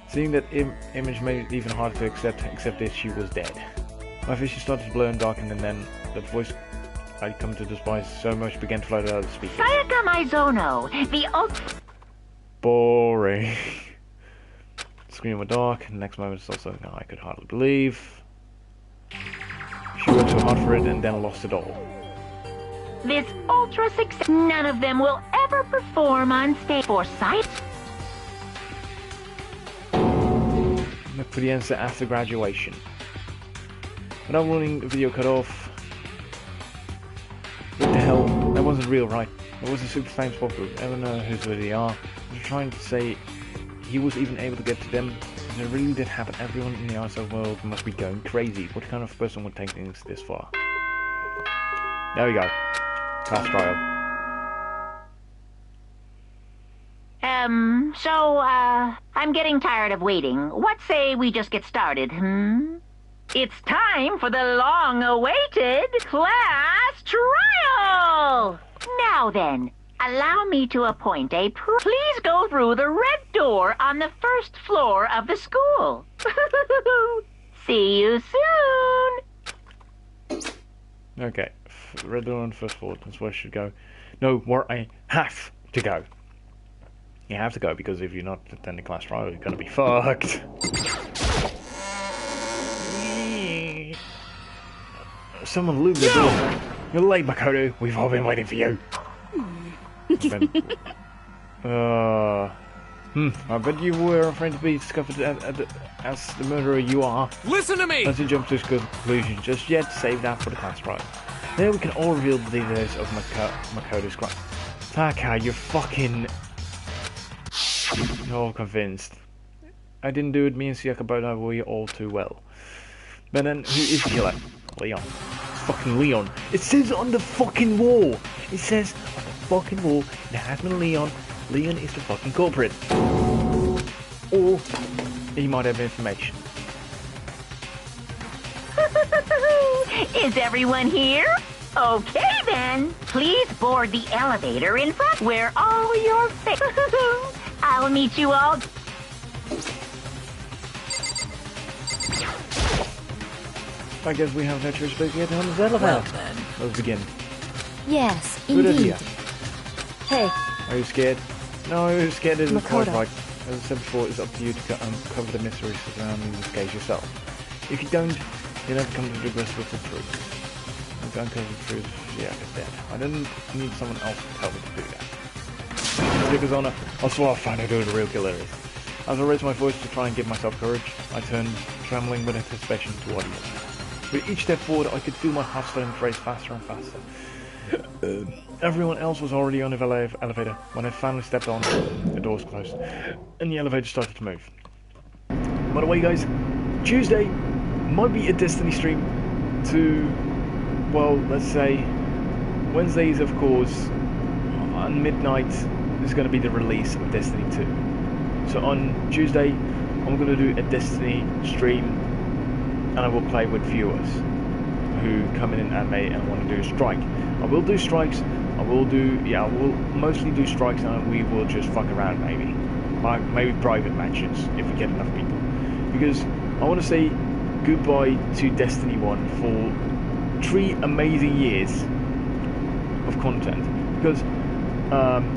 Seeing that image made it even harder to accept that she was dead. My vision started to blur and darken, and then that voice I'd come to despise so much began to float out of the speaker. Sayaka Maizono, the Boring. The screen went dark, and the next moment it's also something I could hardly believe. She worked so hard for it and then lost it all. This ultra success, none of them will ever ever perform on stage for sight? Look for the answer after graduation. Without running the video cut off. What the hell? That wasn't real, right? It was a super famous pop group. I don't know who they are. They're trying to say he was even able to get to them. And it really did happen. Everyone in the outside world must be going crazy. What kind of person would take things this far? There we go. Class trial. I'm getting tired of waiting. What say we just get started, It's time for the long-awaited class trial! Now then, allow me to appoint a please go through the red door on the first floor of the school. See you soon! Okay, red door on the first floor. That's where I should go. No, where I have to go. You have to go, because if you're not attending class trial, you're gonna be fucked. Someone lube the door. You're late, Makoto. We've all been waiting for you. I bet you were afraid to be discovered as the murderer you are. Listen to me! Let's jump to a conclusion just yet. Save that for the class trial. Then we can all reveal the details of Makoto's crime. Taka, you're fucking... all convinced. I didn't do it, me and Siaka know you all too well. But then, who is the killer? Leon. It's fucking Leon. It says on the fucking wall. It says on the fucking wall, it has been Leon. Leon is the fucking culprit. Or, he might have information. Is everyone here? Okay then. Please board the elevator in front where all your I'll meet you all. I guess we have no choice but to get on the elevator. Well then. Let's begin. Yes, Good indeed. idea. Hey, Are you scared? No, you're scared is Makoto. quite. As I said before, it's up to you to uncover the mysteries surrounding this case yourself. If you don't, you'll never come to the grasp of the truth. If you uncover the truth, yeah, it's dead. I didn't need someone else to tell me to do that. Because I'll swear I'll find out who the real killer is. As I raised my voice to try and give myself courage, I turned, trembling with anticipation toward him. With each step forward, I could feel my heart starting to race faster and faster. Everyone else was already on the elevator. When I finally stepped on, the doors closed, and the elevator started to move. By the way, guys, Tuesday might be a Destiny stream to, well, let's say, Wednesdays, of course, on midnight, is going to be the release of Destiny 2. So on Tuesday, I'm going to do a Destiny stream, and I will play with viewers who come in anime and want to do a strike. I will do strikes. I will mostly do strikes, and we will just fuck around maybe. Maybe private matches if we get enough people. Because I want to say goodbye to Destiny 1 for 3 amazing years of content. Because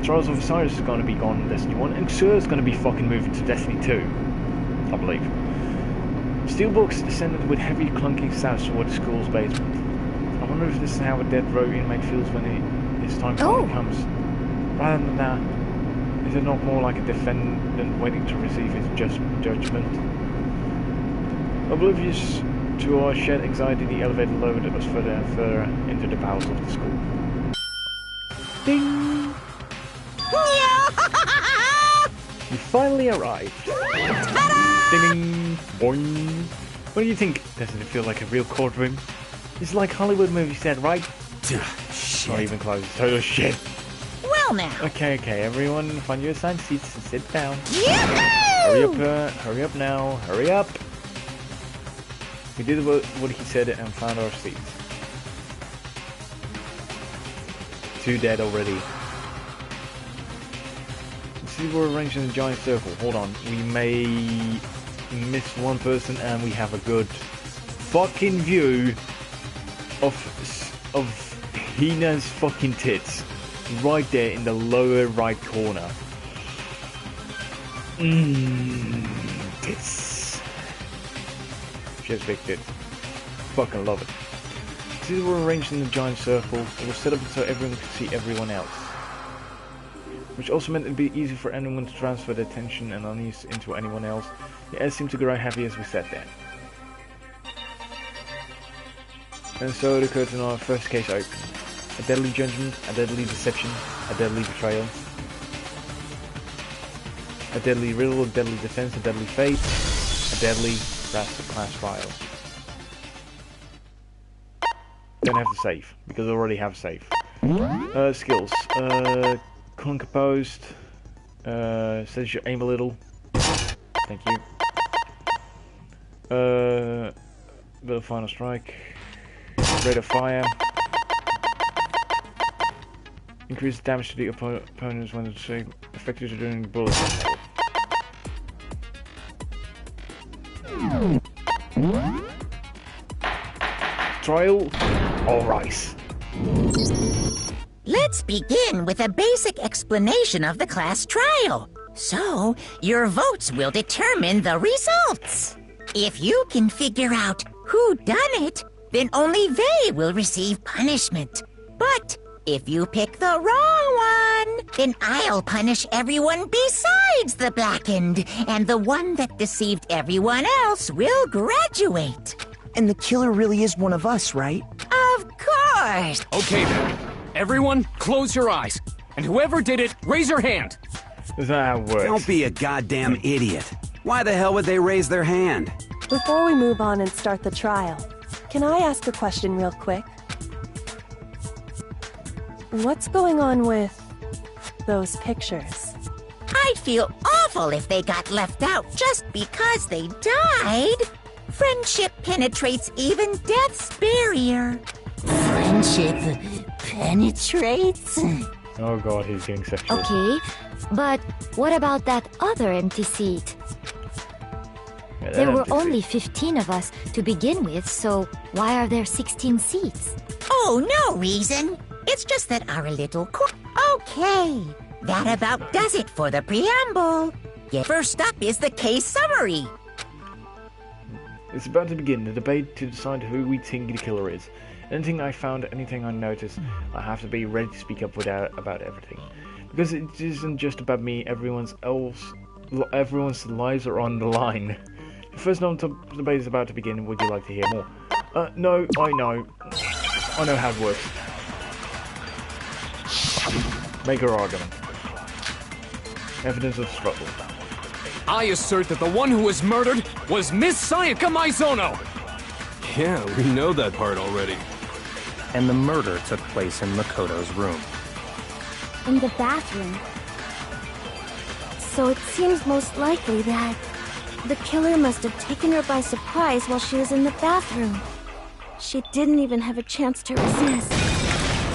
Trials of Osiris is going to be gone in Destiny 1, and Xur is going to be fucking moving to Destiny 2, I believe. Steelbox descended with heavy clunking sounds toward the school's basement. I wonder if this is how a dead row inmate feels when his time finally comes. Rather than that, is it not more like a defendant waiting to receive his judgment? Oblivious to our shared anxiety, the elevator lowered us further and further into the bowels of the school. Ding! You finally arrived. Ding! Boing! What do you think? Doesn't it feel like a real courtroom? It's like Hollywood movie set, right? Shit. Not even close. Total shit. Well now. Okay, everyone, find your assigned seats and sit down. Yoo-hoo! Hurry up now, hurry up! We did what he said and found our seats. 2 dead already. See, we're arranged in a giant circle. Hold on, we may miss one person and we have a good fucking view of Hina's fucking tits. Right there in the lower right corner. Tits. She has big tits. Fucking love it. See, we're arranged in a giant circle. It was set up so everyone could see everyone else. which also meant it'd be easy for anyone to transfer their tension and unease into anyone else. The air seemed to grow heavy as we sat there. And so the curtain on our first case opened. A deadly judgment, a deadly deception, a deadly betrayal. A deadly riddle, a deadly defense, a deadly fate, a deadly class trial. Don't have to save, because I already have save. Skills. Cool and composed. Says you aim a little. Thank you. Bit of final strike. Rate of fire. Increase damage to the opponents when it's effective during bullets. Trial. Alright. Let's begin with a basic explanation of the class trial. So, your votes will determine the results. If you can figure out who done it, then only they will receive punishment. But if you pick the wrong one, then I'll punish everyone besides the blackened, and the one that deceived everyone else will graduate. And the killer really is one of us, right? Of course! Okay then. Everyone, close your eyes. And whoever did it, raise your hand. Is that how it works? Don't be a goddamn idiot. Why the hell would they raise their hand? Before we move on and start the trial, can I ask a question real quick? What's going on with those pictures? I'd feel awful if they got left out just because they died. Friendship penetrates even death's barrier. Friendship penetrates? Oh god, he's getting sexual. Okay, but what about that other empty seat? Yeah, that There were empty only seat. 15 of us to begin with, so why are there 16 seats? Oh, no reason. It's just that our little Okay, that about does it for the preamble. Yeah, first up is the case summary. It's about to begin, the debate to decide who we think the killer is. Anything I found, anything I noticed, I have to be ready to speak up about everything. Because it isn't just about me, everyone's lives are on the line. The first debate is about to begin, would you like to hear more? No, I know. I know how it works. Make your argument. Evidence of struggle. I assert that the one who was murdered was Miss Sayaka Maizono! Yeah, we know that part already. And the murder took place in Makoto's room. In the bathroom. So it seems most likely that the killer must have taken her by surprise while she was in the bathroom. She didn't even have a chance to resist.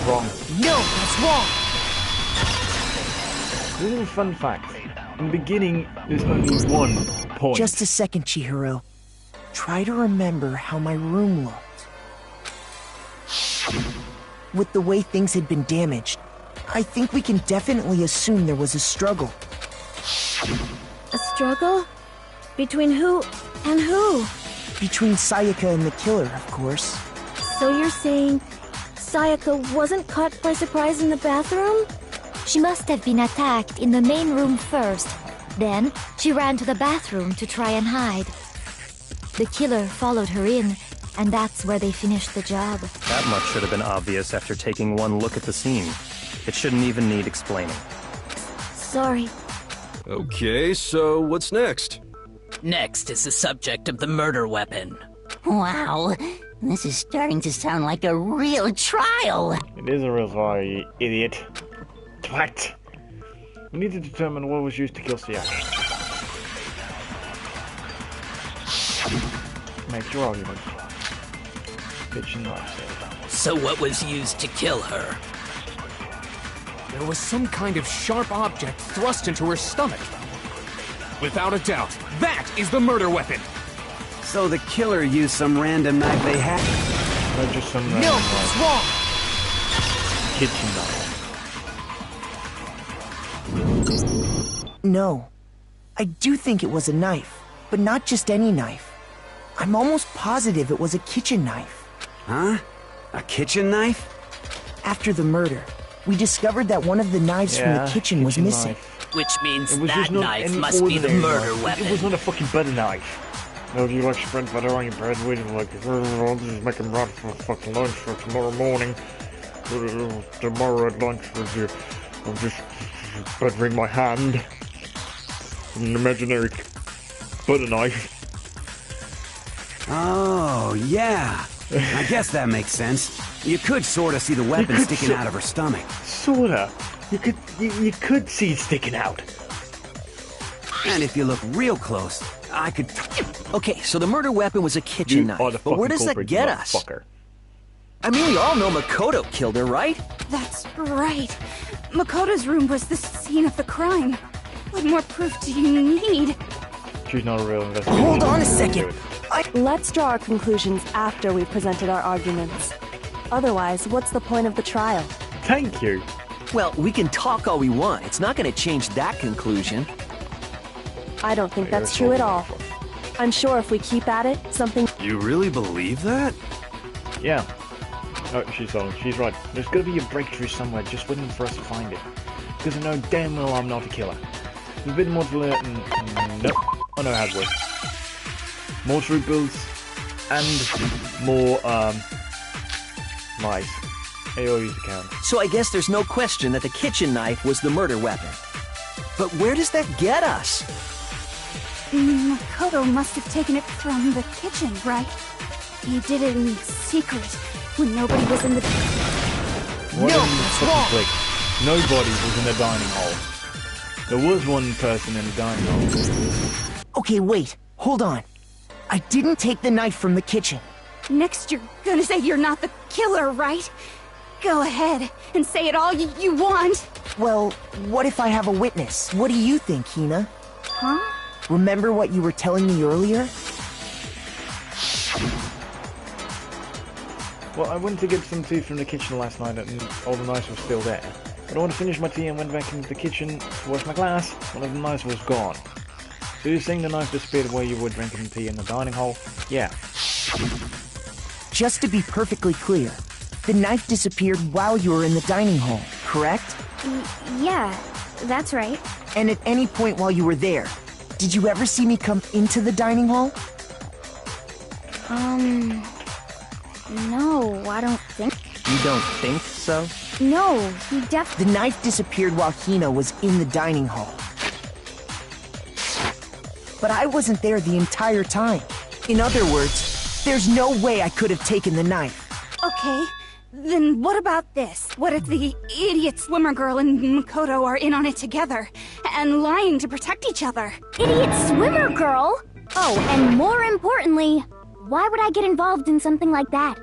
Wrong. No, that's wrong! Little fun fact. In the beginning, there's only one point. Just a second, Chihiro. Try to remember how my room looked. With the way things had been damaged, I think we can definitely assume there was a struggle. A struggle? Between who and who? Between Sayaka and the killer, of course. So you're saying Sayaka wasn't caught by surprise in the bathroom? She must have been attacked in the main room first. Then, she ran to the bathroom to try and hide. The killer followed her in, and that's where they finished the job. That much should have been obvious after taking one look at the scene. It shouldn't even need explaining. Sorry. Okay, so what's next? Next is the subject of the murder weapon. Wow, this is starting to sound like a real trial. It is a real trial, you idiot. Twat! We need to determine what was used to kill Sayaka. Make your argument. Bitch and knife. So what was used to kill her? There was some kind of sharp object thrust into her stomach. Without a doubt, that is the murder weapon! So the killer used some random knife they had? Not just some No, that's wrong! kitchen knife. No. I do think it was a knife, but not just any knife. I'm almost positive it was a kitchen knife. Huh? A kitchen knife? After the murder, we discovered that one of the knives from the kitchen was missing. Knife. Which means It was that just not knife any must be the ordinary murder knife. weapon. It was not a fucking butter knife. No, do you like spread butter on your bread? Wait, like, I'll just make them right for fucking lunch for tomorrow morning. Tomorrow at lunch, I'll just buttering my hand. An imaginary butter knife. Oh, yeah. I guess that makes sense. You could sort of see the weapon sticking out of her stomach. Sorta. You could see it sticking out. And if you look real close, I could... Okay, so the murder weapon was a kitchen knife, but where does that get us? I mean, we all know Makoto killed her, right? That's right. Makoto's room was the scene of the crime. What more proof do you need? She's not a real investigator. Hold on a second. Let's draw our conclusions after we've presented our arguments. Otherwise, what's the point of the trial? Thank you. Well, we can talk all we want. It's not going to change that conclusion. I don't think that's true at all. I'm sure if we keep at it, something... You really believe that? Yeah. Oh, she's right. There's got to be a breakthrough somewhere just waiting for us to find it. Because I know damn well I'm not a killer. There's a bit more to learn. Nope. I know how it works. More troop builds and more mice. AOE's account. So I guess there's no question that the kitchen knife was the murder weapon. But where does that get us? Makoto must have taken it from the kitchen, right? He did it in secret when nobody was in the... No, that's wrong! Nobody was in the dining hall. There was one person in the dining hall. Okay, wait. Hold on. I didn't take the knife from the kitchen. Next you're gonna say you're not the killer, right? Go ahead and say it all you want. Well, what if I have a witness? What do you think, Hina? Huh? Remember what you were telling me earlier? Well, I went to get some food from the kitchen last night and all the knives were still there. But I wanted to finish my tea and went back into the kitchen to wash my glass. One of the knives was gone. So you're saying the knife disappeared while you were drinking tea in the dining hall? Yeah. Just to be perfectly clear, the knife disappeared while you were in the dining hall, correct? Yeah, that's right. And at any point while you were there, did you ever see me come into the dining hall? No, I don't think... You don't think so? No, he The knife disappeared while Hina was in the dining hall. But I wasn't there the entire time. In other words, there's no way I could have taken the knife. Okay, then what about this? What if the idiot swimmer girl and Makoto are in on it together, and lying to protect each other? Idiot swimmer girl? Oh, and more importantly, why would I get involved in something like that?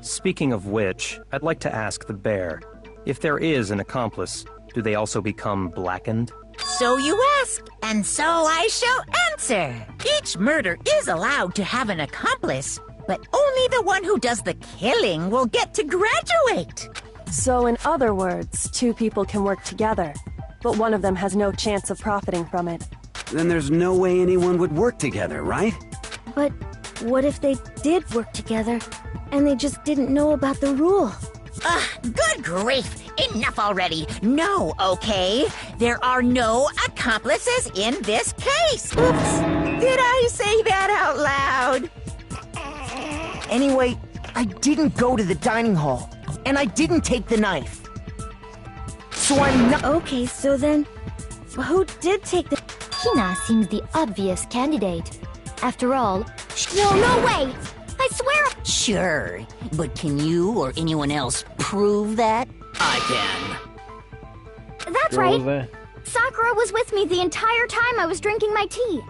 Speaking of which, I'd like to ask the bear, if there is an accomplice, do they also become blackened? So you ask, and so I shall answer. Each murder is allowed to have an accomplice, but only the one who does the killing will get to graduate. So in other words, two people can work together, but one of them has no chance of profiting from it. Then there's no way anyone would work together, right? But what if they did work together, and they just didn't know about the rule? Good grief! Enough already! No, okay? There are no accomplices in this case! Oops! Did I say that out loud? Anyway, I didn't go to the dining hall, and I didn't take the knife. So I'm not... Okay, so then, who did take the... Hina seems the obvious candidate. After all... No way! I swear... Sure, but can you or anyone else prove that? I can. That's right. Sakura was with me the entire time I was drinking my tea.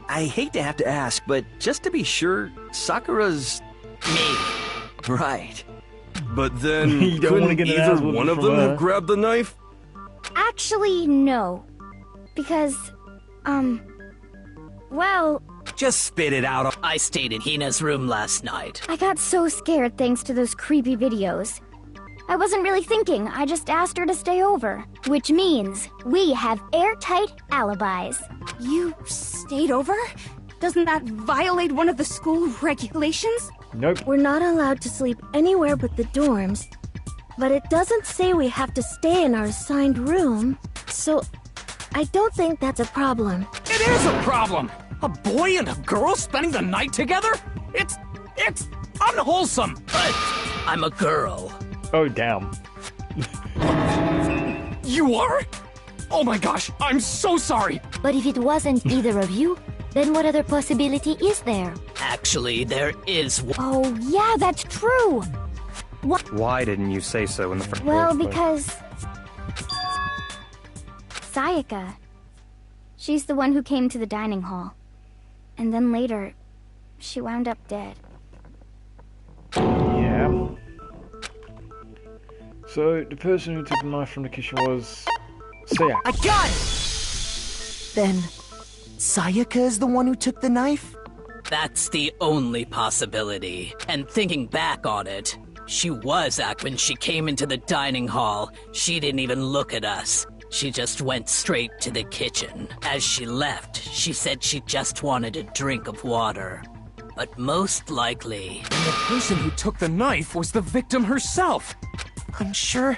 I hate to have to ask, but just to be sure, Sakura's... Me. Right. But then, couldn't either one of them have grabbed the knife? Actually, no. Because, well... Just spit it out. I stayed in Hina's room last night. I got so scared thanks to those creepy videos. I wasn't really thinking, I just asked her to stay over. Which means, we have airtight alibis. You stayed over? Doesn't that violate one of the school regulations? Nope. We're not allowed to sleep anywhere but the dorms. But it doesn't say we have to stay in our assigned room, so I don't think that's a problem. It is a problem! A boy and a girl spending the night together? It's unwholesome! But I'm a girl. Oh, damn. You are? Oh my gosh, I'm so sorry! But if it wasn't either of you, then what other possibility is there? Actually, there is one. Oh, yeah, that's true! What? Why didn't you say so in the first place? Well, because... Sayaka. She's the one who came to the dining hall. And then later, she wound up dead. Yeah. So, the person who took the knife from the kitchen was... Sayaka. I got it! Then, Sayaka is the one who took the knife? That's the only possibility. And thinking back on it, she was when she came into the dining hall. She didn't even look at us. She just went straight to the kitchen. As she left, she said she just wanted a drink of water. But most likely... And the person who took the knife was the victim herself! I'm sure...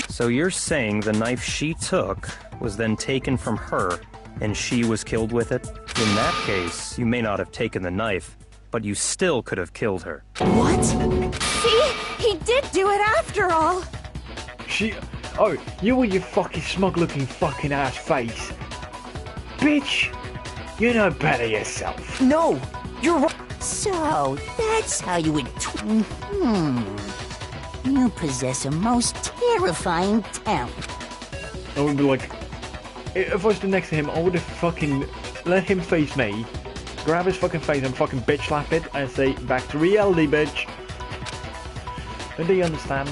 So you're saying the knife she took was then taken from her, and she was killed with it? In that case, you may not have taken the knife, but you still could have killed her. What? See? He did do it after all! Oh, you with your fucking smug-looking fucking ass face. Bitch! You know better yourself. No! You're wrong! So, that's how you would... You possess a most terrifying talent. I would be like... If I was next to him, I would have fucking let him face me, grab his fucking face and fucking bitch slap it, and say, back to reality, bitch. Don't they understand?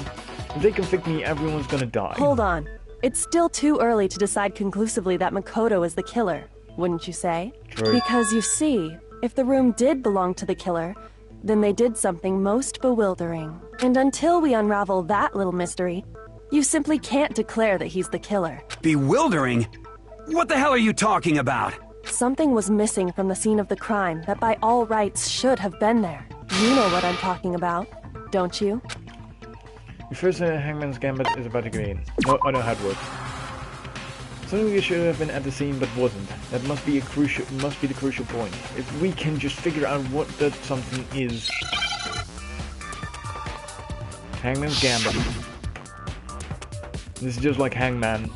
If they convict me, everyone's gonna die. Hold on. It's still too early to decide conclusively that Makoto is the killer, wouldn't you say? True. Because you see, if the room did belong to the killer, then they did something most bewildering. And until we unravel that little mystery, you simply can't declare that he's the killer. Bewildering? What the hell are you talking about? Something was missing from the scene of the crime that by all rights should have been there. You know what I'm talking about, don't you? The first Hangman's Gambit is about to go in. No, I know how it works. Something we should have been at the scene but wasn't. That must be the crucial point. If we can just figure out what that something is. Hangman's Gambit. This is just like Hangman.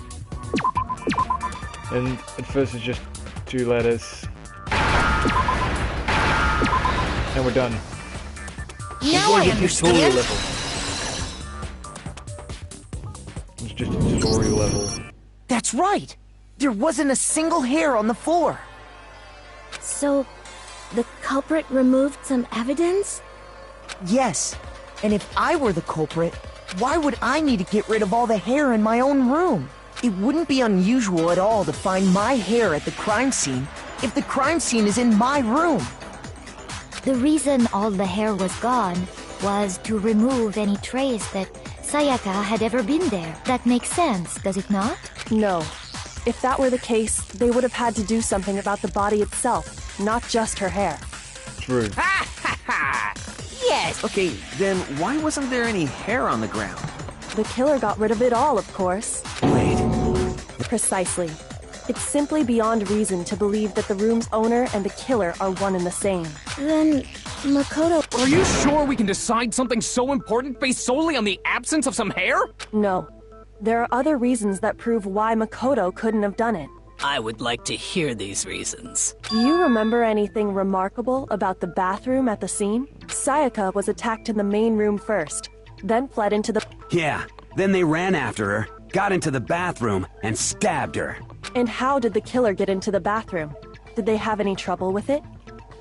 And at first it's just 2 letters. And we're done. Now I understand! It's just a tutorial level. That's right! There wasn't a single hair on the floor! So, the culprit removed some evidence? Yes. And if I were the culprit, why would I need to get rid of all the hair in my own room? It wouldn't be unusual at all to find my hair at the crime scene if the crime scene is in my room. The reason all the hair was gone was to remove any trace that Sayaka had ever been there. That makes sense, does it not? No. If that were the case, they would have had to do something about the body itself, not just her hair. True. Ha ha ha! Yes! Okay, then why wasn't there any hair on the ground? The killer got rid of it all, of course. Wait. Precisely. It's simply beyond reason to believe that the room's owner and the killer are one and the same. Then, Makoto... Are you sure we can decide something so important based solely on the absence of some hair? No. There are other reasons that prove why Makoto couldn't have done it. I would like to hear these reasons. Do you remember anything remarkable about the bathroom at the scene? Sayaka was attacked in the main room first, then fled into the... Yeah, then they ran after her, got into the bathroom, and stabbed her. And how did the killer get into the bathroom? Did they have any trouble with it?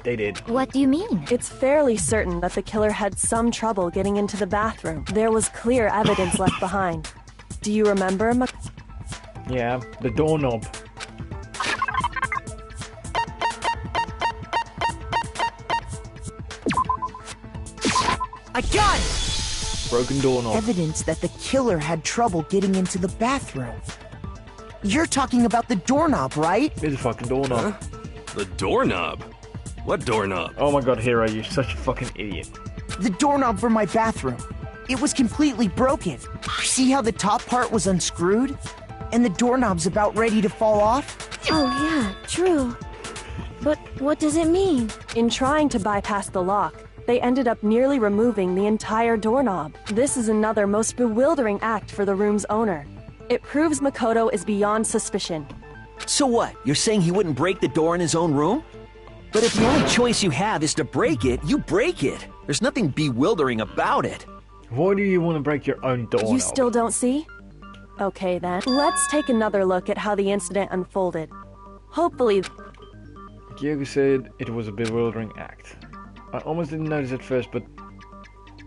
They did. What do you mean? It's fairly certain that the killer had some trouble getting into the bathroom. There was clear evidence left behind. Do you remember, Yeah, the doorknob. I got it! Broken doorknob. Evidence that the killer had trouble getting into the bathroom. You're talking about the doorknob, right? It's a fucking doorknob. Huh? The doorknob? What doorknob? Oh my god, Hiro, you're such a fucking idiot. The doorknob for my bathroom. It was completely broken. See how the top part was unscrewed? And the doorknob's about ready to fall off? Oh yeah, true. But what does it mean? In trying to bypass the lock, they ended up nearly removing the entire doorknob. This is another most bewildering act for the room's owner. It proves Makoto is beyond suspicion. So what? You're saying he wouldn't break the door in his own room? But if the only choice you have is to break it, you break it. There's nothing bewildering about it. Why do you want to break your own door? You still don't see? Okay then, let's take another look at how the incident unfolded. Hopefully... Diego said it was a bewildering act. I almost didn't notice at first, but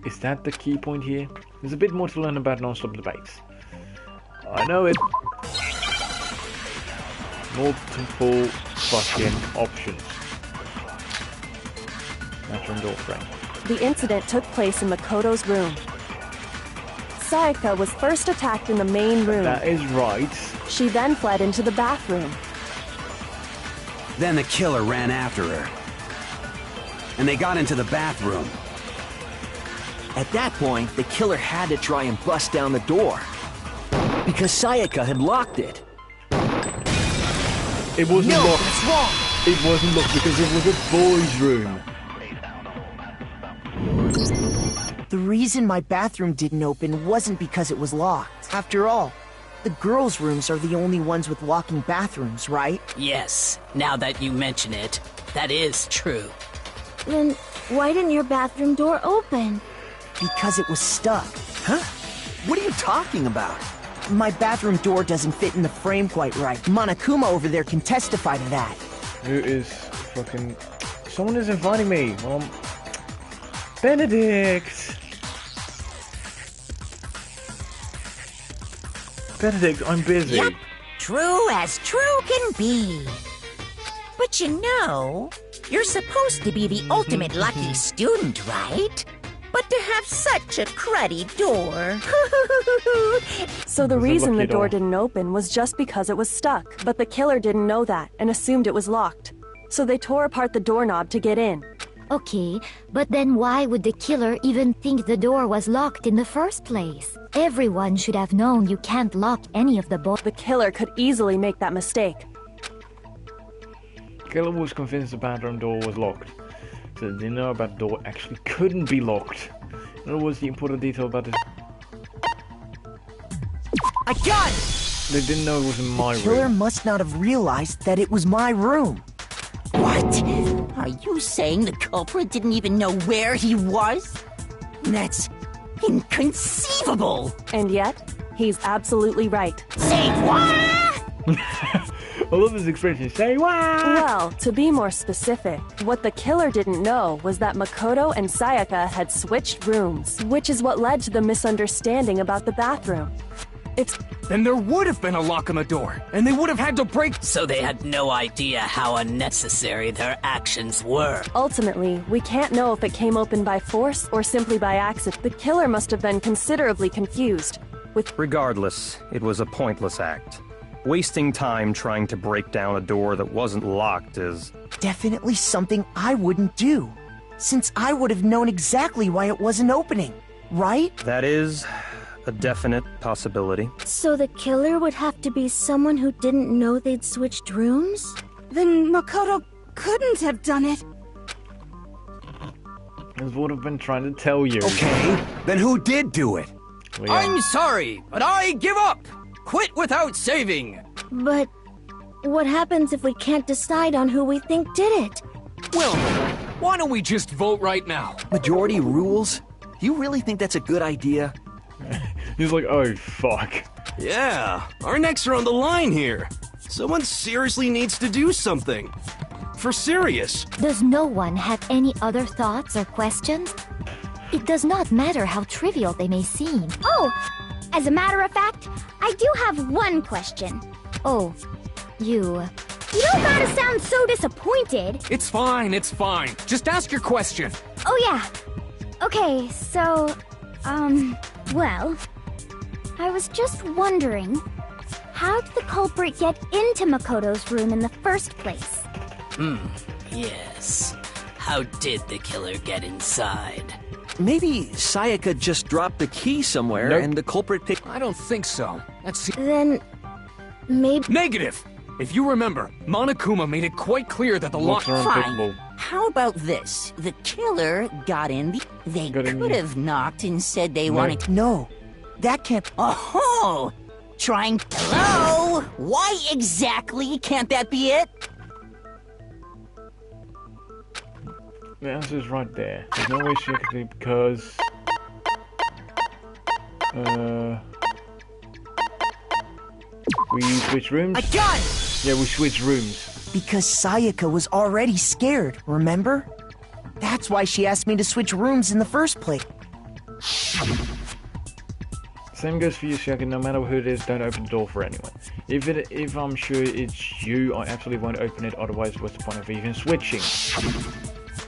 is that the key point here? There's a bit more to learn about non-stop debates. I know it. Multiple fucking options. Natural door frame. The incident took place in Makoto's room. Sayaka was first attacked in the main room. That is right. She then fled into the bathroom. Then the killer ran after her. And they got into the bathroom. At that point, the killer had to try and bust down the door. Because Sayaka had locked it. It wasn't locked. That's wrong. It wasn't locked because it was a boys' room. The reason my bathroom didn't open wasn't because it was locked. After all, the girls' rooms are the only ones with walking bathrooms, right? Yes, now that you mention it, that is true. Then why didn't your bathroom door open? Because it was stuck. Huh? What are you talking about? My bathroom door doesn't fit in the frame quite right. Monokuma over there can testify to that. Who is fucking... Someone is inviting me. Benedict! Benedict, I'm busy. Yep, true as true can be. But you know, you're supposed to be the ultimate lucky student, right? But to have such a cruddy door. So the reason the door didn't open was just because it was stuck. But the killer didn't know that and assumed it was locked. So they tore apart the doorknob to get in. Okay, but then why would the killer even think the door was locked in the first place? Everyone should have known you can't lock any of the The killer could easily make that mistake. Killer was convinced the bathroom door was locked. So they didn't know about the door actually couldn't be locked. In other words, the important detail about this... I got it! They didn't know it was in my room. The killer must not have realized that it was my room. What? Are you saying the culprit didn't even know where he was? That's inconceivable! And yet, he's absolutely right. Say what? I love this expression, say what? Well, to be more specific, what the killer didn't know was that Makoto and Sayaka had switched rooms, which is what led to the misunderstanding about the bathroom. Then there would have been a lock on the door, and they would have had to break... So they had no idea how unnecessary their actions were. Ultimately, we can't know if it came open by force or simply by accident. The killer must have been considerably confused. Regardless, it was a pointless act. Wasting time trying to break down a door that wasn't locked is... Definitely something I wouldn't do, since I would have known exactly why it wasn't opening, right? That is a definite possibility. So the killer would have to be someone who didn't know they'd switched rooms? Then Makoto couldn't have done it. That's what I've been trying to tell you. Okay, then who did do it? I'm sorry, but I give up! Quit without saving! But what happens if we can't decide on who we think did it? Well, why don't we just vote right now? Majority rules? You really think that's a good idea? He's like, oh, fuck. Yeah, our necks are on the line here. Someone seriously needs to do something. For serious. Does no one have any other thoughts or questions? It does not matter how trivial they may seem. Oh, as a matter of fact, I do have one question. Oh, you... You don't gotta sound so disappointed. It's fine, it's fine. Just ask your question. Oh yeah. Okay, so, well, I was just wondering, how did the culprit get into Makoto's room in the first place? Yes. How did the killer get inside? Maybe Sayaka just dropped the key somewhere Nope. and the culprit picked... I don't think so. That's Then, maybe... negative! If you remember, Monokuma made it quite clear that the Locks lock... are Fine. unpickable. How about this? The killer got in the... They Got in could the- have knocked and said they No. wanted... No, that can't. Oh! Trying... Hello? Why exactly can't that be it? The answer is right there. There's no way she could be because... We switched rooms? I got it! Yeah, we switched rooms. Because Sayaka was already scared, remember? That's why she asked me to switch rooms in the first place. Same goes for you, Sayaka. No matter who it is, don't open the door for anyone. If I'm sure it's you, I absolutely won't open it. Otherwise, what's the point of even switching?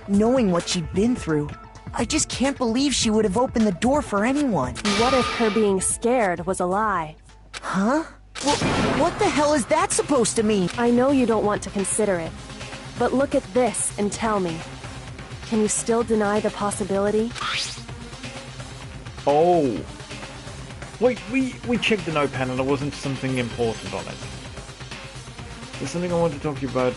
Knowing what she'd been through, I just can't believe she would have opened the door for anyone. What if her being scared was a lie? Huh? Well, what the hell is that supposed to mean? I know you don't want to consider it, but look at this and tell me. Can you still deny the possibility? Oh. Wait, we checked the notepad and there wasn't something important on it. There's something I want to talk to you about.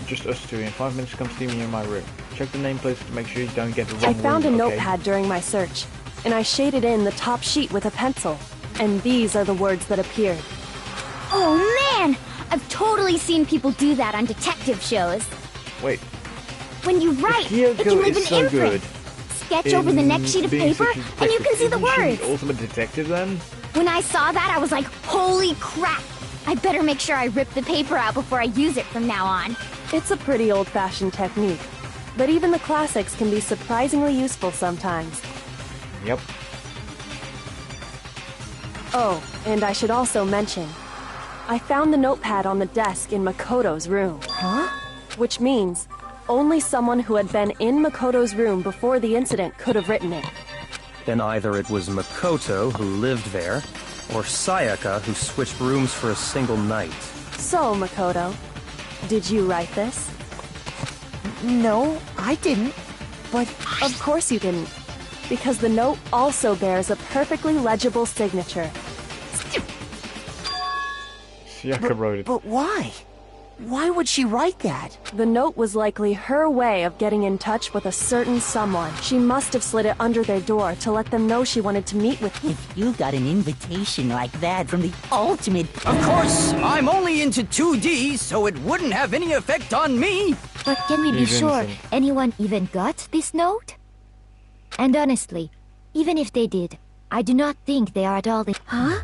Just us two. In 5 minutes, come see me in my room. Check the nameplates to make sure you don't get the wrong I found room, a okay? notepad during my search, and I shaded in the top sheet with a pencil. And these are the words that appeared. Oh man! I've totally seen people do that on detective shows. Wait. When you write, it can leave an is so imprint. good. Sketch over the next sheet of being paper, such a and you detective. can see the Isn't she words. the ultimate detective then? When I saw that, I was like, holy crap! I better make sure I rip the paper out before I use it from now on. It's a pretty old-fashioned technique, but even the classics can be surprisingly useful sometimes. Yep. Oh, and I should also mention, I found the notepad on the desk in Makoto's room. Huh? Which means only someone who had been in Makoto's room before the incident could have written it. Then either it was Makoto who lived there, or Sayaka who switched rooms for a single night. So, Makoto, did you write this? No, I didn't. But Of course you didn't, because the note also bears a perfectly legible signature. Sayaka wrote it. But why? Why would she write that? The note was likely her way of getting in touch with a certain someone. She must have slid it under their door to let them know she wanted to meet with them. If you got an invitation like that from the ultimate... Of course, I'm only into 2D, so it wouldn't have any effect on me. But can we be He's sure innocent. anyone even got this note? And honestly, even if they did, I do not think they are at all Huh?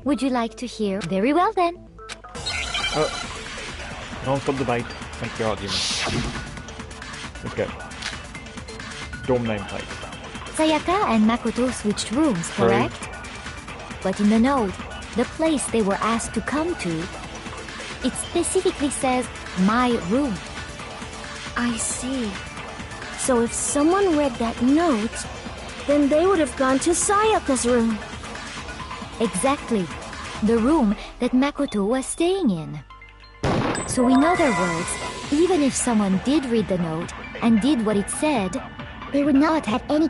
Would you like to hear? Very well then. Don't stop the bait. Thank God, you Let's go. Dorm nameplate. Sayaka and Makoto switched rooms, correct? But in the note, the place they were asked to come to, it specifically says, my room. I see. So if someone read that note, then they would have gone to Sayaka's room. Exactly. The room that Makoto was staying in. So in other words, even if someone did read the note and did what it said, They would not have any...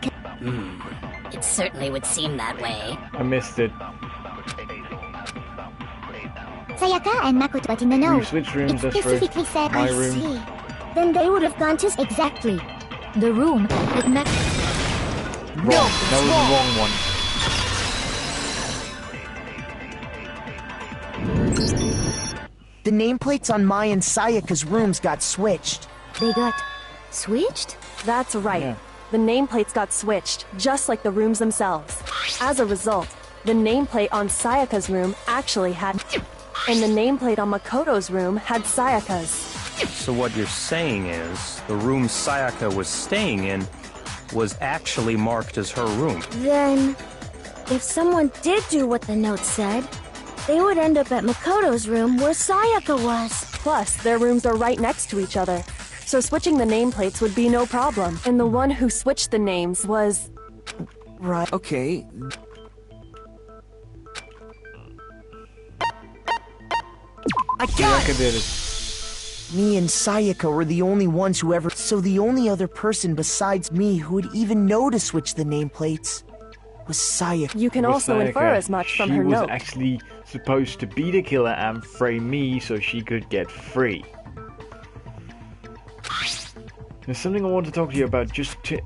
It certainly would seem that way. I missed it. Sayaka and Makoto, but in the We note, switched rooms, it that's right. specifically said, My I room. see. Then they would have gone to... exactly. The room that Wrong. That was the wrong one. The nameplates on my and Sayaka's rooms got switched. They got switched? That's right. Yeah. The nameplates got switched, just like the rooms themselves. As a result, the nameplate on Sayaka's room actually had... And the nameplate on Makoto's room had Sayaka's. So what you're saying is, the room Sayaka was staying in was actually marked as her room. Then, if someone did do what the note said, they would end up at Makoto's room where Sayaka was. Plus, their rooms are right next to each other, so switching the nameplates would be no problem. And the one who switched the names was... Right. Okay, I got Sayaka it! did it. Me and Sayaka were the only ones who ever... So the only other person besides me who would even know to switch the nameplates was Sayaka. You can also infer as much from her note. She was note. actually supposed to be the killer and frame me so she could get free. There's something I want to talk to you about, just to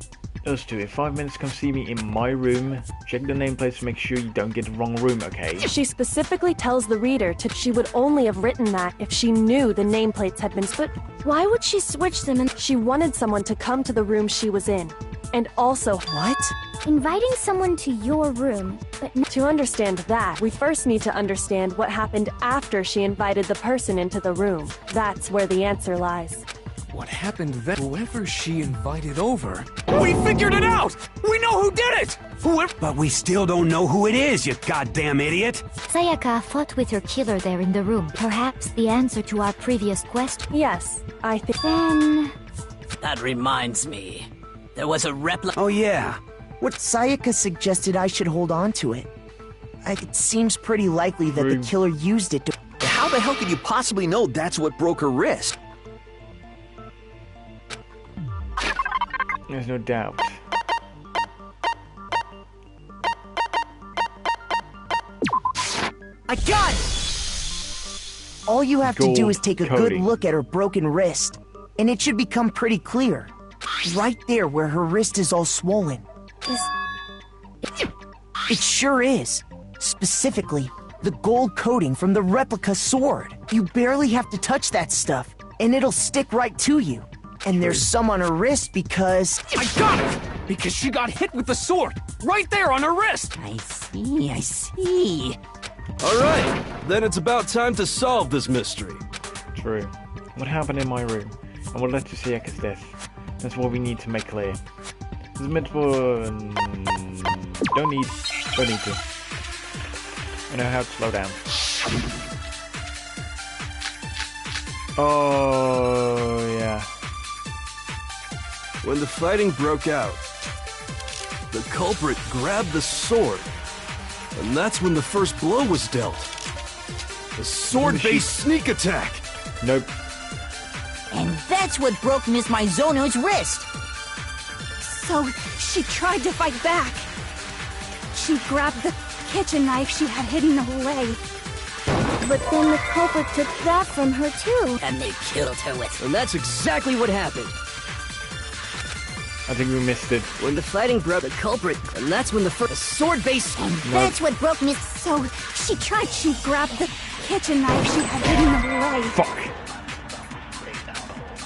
us two. In 5 minutes, come see me in my room. Check the nameplates to make sure you don't get the wrong room, okay? She specifically tells the reader she would only have written that if she knew the nameplates had been split. Why would she switch them and... She wanted someone to come to the room she was in. And also... What? Inviting someone to your room, but to understand that, we first need to understand what happened after she invited the person into the room. That's where the answer lies. What happened then? Whoever she invited over... We figured it out! We know who did it! Whoever... But we still don't know who it is, you goddamn idiot! Sayaka fought with her killer there in the room. Perhaps the answer to our previous question? Yes, I think... Then... That reminds me. There was a replica... Oh yeah. What Sayaka suggested I should hold on to it. It seems pretty likely that the killer used it to... How the hell could you possibly know that's what broke her wrist? There's no doubt. I got it! All you have to do is take a good look at her broken wrist, and it should become pretty clear. Right there where her wrist is all swollen. It sure is. Specifically, the gold coating from the replica sword. You barely have to touch that stuff, and it'll stick right to you. And there's some on her wrist because... I got it! Because she got hit with the sword! Right there on her wrist! I see. Alright, then it's about time to solve this mystery. True. What happened in my room? And what led to Sayaka's death? That's what we need to make clear. There's multiple... Don't need to. I know how to slow down. Oh, yeah. When the fighting broke out, the culprit grabbed the sword, and that's when the first blow was dealt. A sword-based sneak attack! Nope. And that's what broke Miss Mizono's wrist! So, she tried to fight back. She grabbed the kitchen knife she had hidden away. But then the culprit took that from her too. And they killed her with... And that's exactly what happened. I think we missed it. When the fighting broke, the culprit, and that's when the first sword-based... And that's what broke Miss... So, she grabbed the kitchen knife she had hidden away. Fuck.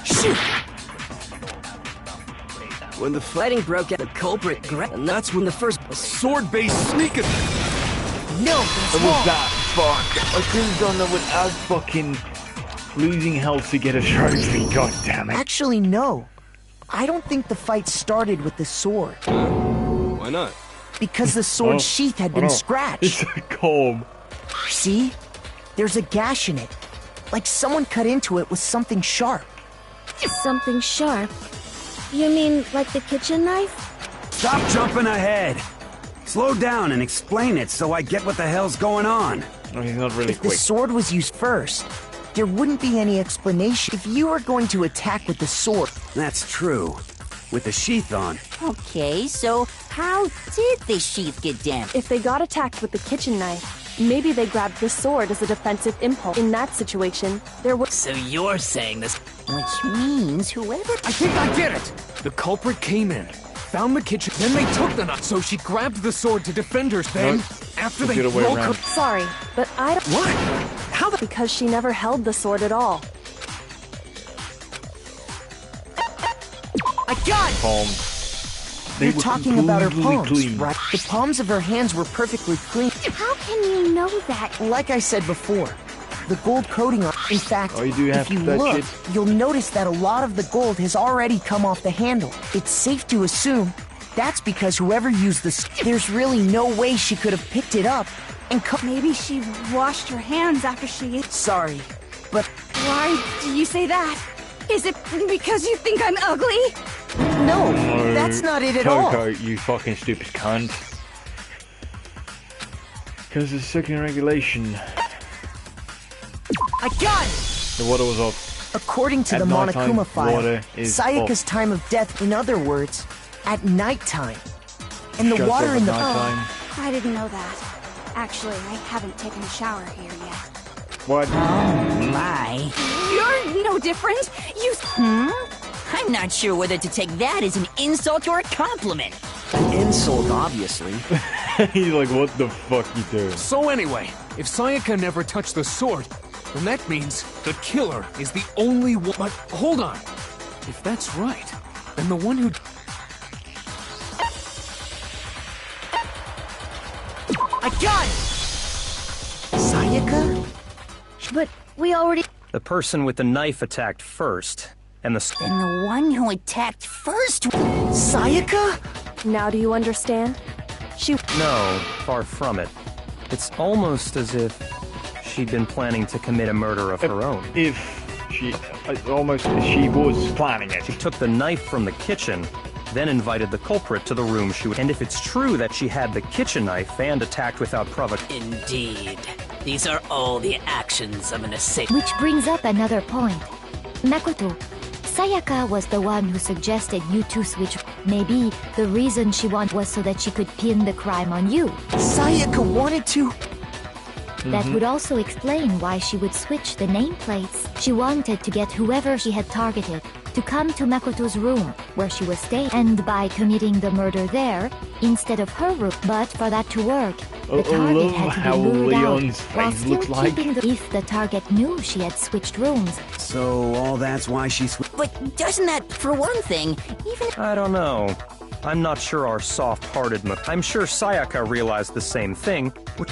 Shoot! When the fighting broke out, the culprit grabbed... And that's when the first sword-based sneak attack... No, It was that. Fuck. I could have done that without fucking losing health to get a trophy. God damn it. Actually, no. I don't think the fight started with the sword. Why not? Because the sword's sheath had been scratched. It's a comb. See? There's a gash in it. Like someone cut into it with something sharp. Something sharp? You mean like the kitchen knife? Stop jumping ahead! Slow down and explain it so I get what the hell's going on. No, he's not really If the sword was used first, there wouldn't be any explanation. If you were going to attack with the sword... That's true. With the sheath on. Okay, so how did the sheath get damaged? If they got attacked with the kitchen knife, maybe they grabbed the sword as a defensive impulse. In that situation, there was... So you're saying this... Which means whoever... I think I get it! The culprit came in, found the kitchen, then they took the knife. So she grabbed the sword to defend her, then, after they broke her... Sorry, but I don't... What? How the... Because she never held the sword at all. I got it! Palms. You're talking about her palms, clean. right? The palms of her hands were perfectly clean. How can you know that? Like I said before, the gold coating on... In fact, Oh, you do have if you to touch look, it. you'll notice that a lot of the gold has already come off the handle. It's safe to assume that's because whoever used this... There's really no way she could have picked it up and Maybe she washed her hands after she... Sorry, but... Why do you say that? Is it because you think I'm ugly? No, that's not it at all. Coco, you fucking stupid cunt. Because there's second regulation. I got it! The water was off. According to At the nighttime, Monokuma file, water is Sayaka's off. time of death, in other words, at nighttime. And the Shuts water off in at the... nighttime. I didn't know that. Actually, I haven't taken a shower here yet. What? My. You're no different. You. I'm not sure whether to take that as an insult or a compliment. An insult, obviously. He's like, what the fuck you doing? So anyway, if Sayaka never touched the sword, then that means the killer is the only one. But hold on. If that's right, then the one who... I got it! Sayaka? But we already... The person with the knife attacked first, and the... Then the one who attacked first. Sayaka? Now do you understand? She... No, far from it. It's almost as if she'd been planning to commit a murder of her own. If she... almost... she was planning it. She took the knife from the kitchen, then invited the culprit to the room she... And if it's true that she had the kitchen knife and attacked without provocation... Indeed. These are all the actions of an assassin. Which brings up another point. Makoto, Sayaka was the one who suggested you two switch. Maybe the reason she wanted was so that she could pin the crime on you. Sayaka wanted to... That would also explain why she would switch the nameplates. She wanted to get whoever she had targeted to come to Makoto's room, where she was staying, and by committing the murder there, instead of her room. But for that to work, the target had to be lured out, while still keeping the... If the target knew she had switched rooms... So all that's why she But doesn't that, for one thing, even... I don't know. I'm not sure our soft-hearted... I'm sure Sayaka realized the same thing, which...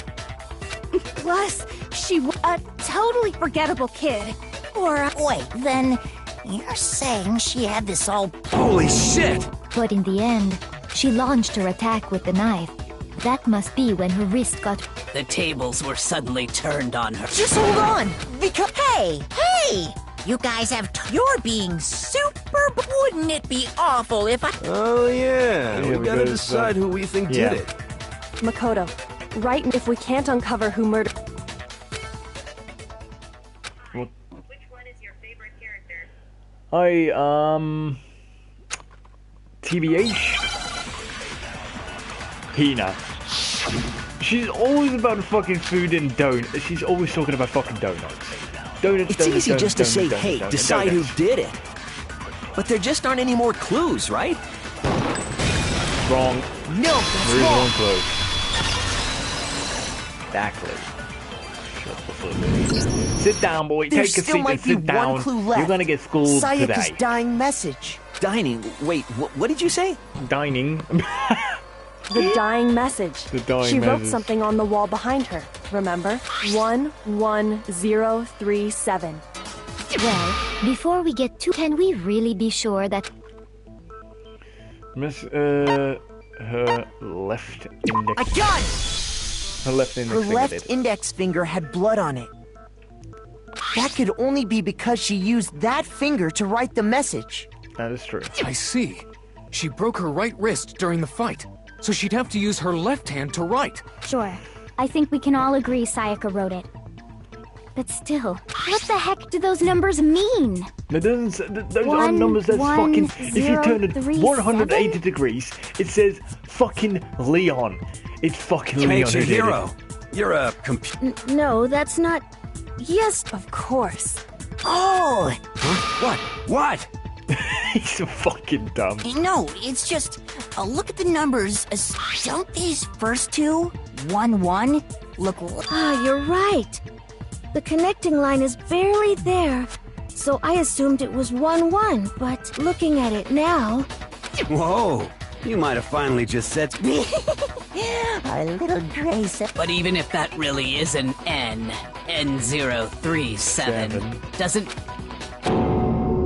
Plus, she was a totally forgettable kid. Or wait, then you're saying she had this all... Holy shit! But in the end, she launched her attack with the knife. That must be when her wrist got... The tables were suddenly turned on her. Just hold on! Because... Hey! You guys have... You're being super... Wouldn't it be awful if I... Oh, yeah. Yeah, We gotta because, decide who we think yeah. did it. Makoto, right if we can't uncover who murdered... What? Which one is your favorite character? TBH? Hina. She's always about fucking food and donuts. She's always talking about fucking donuts. Donuts, It's easy just to say, hey, decide who did it. But there just aren't any more clues, right? Wrong. No, that's There is wrong. one clue. Exactly. Shut the fuck up. Sit down, boy. There Take a still seat might and be sit down. one clue left. You're gonna get schooled Sayaka's today. dying message. Dining. Wait, what did you say? Dining. The dying message. The dying She wrote message. something on the wall behind her. Remember? 11037. Well, before we get to... Can we really be sure that... Miss, her left index. I got it! Her left index Her finger left did. index finger had blood on it. That could only be because she used that finger to write the message. That is true. I see. She broke her right wrist during the fight, so she'd have to use her left hand to write. Sure. I think we can all agree Sayaka wrote it. But still, what the heck do those numbers mean? That doesn't. Those are numbers that's fucking. If you turn it 180 degrees, it says fucking Leon. It's fucking Leon. Makes you who did it. hero. You're a No, that's not... Yes, of course. Oh! Huh? What? He's so fucking dumb. No, it's just... look at the numbers. Don't these first two, 1-1, look... Ah, you're right. The connecting line is barely there. So I assumed it was 1-1, but looking at it now... Whoa. You might have finally just said... Our little Grace... But even if that really is an N, N037, doesn't...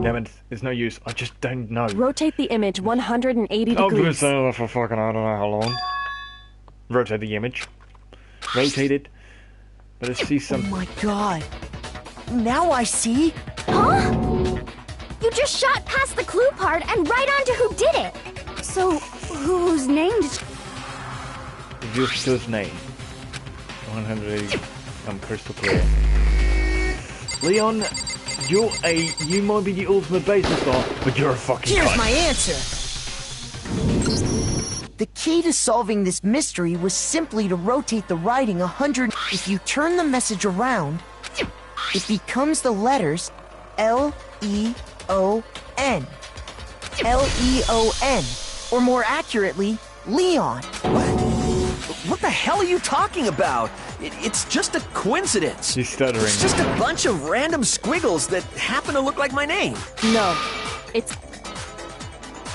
Damn it, it's no use. I just don't know. Rotate the image 180 I'm gonna degrees. say that for fucking I don't know how long. Rotate the image. Rotate it. Let's see Oh something. my god. Now I see. Huh? You just shot past the clue part and right onto who did it. So, whose name did... Just his name. 180. I'm crystal clear. Leon, you might be the ultimate baseball star, but you're a fucking Here's cunt. my answer. The key to solving this mystery was simply to rotate the writing 100. If you turn the message around, it becomes the letters L-E-O-N. L-E-O-N. Or more accurately, Leon. What the hell are you talking about? It's just a coincidence. He's stuttering. It's just a bunch of random squiggles that happen to look like my name. No, it's...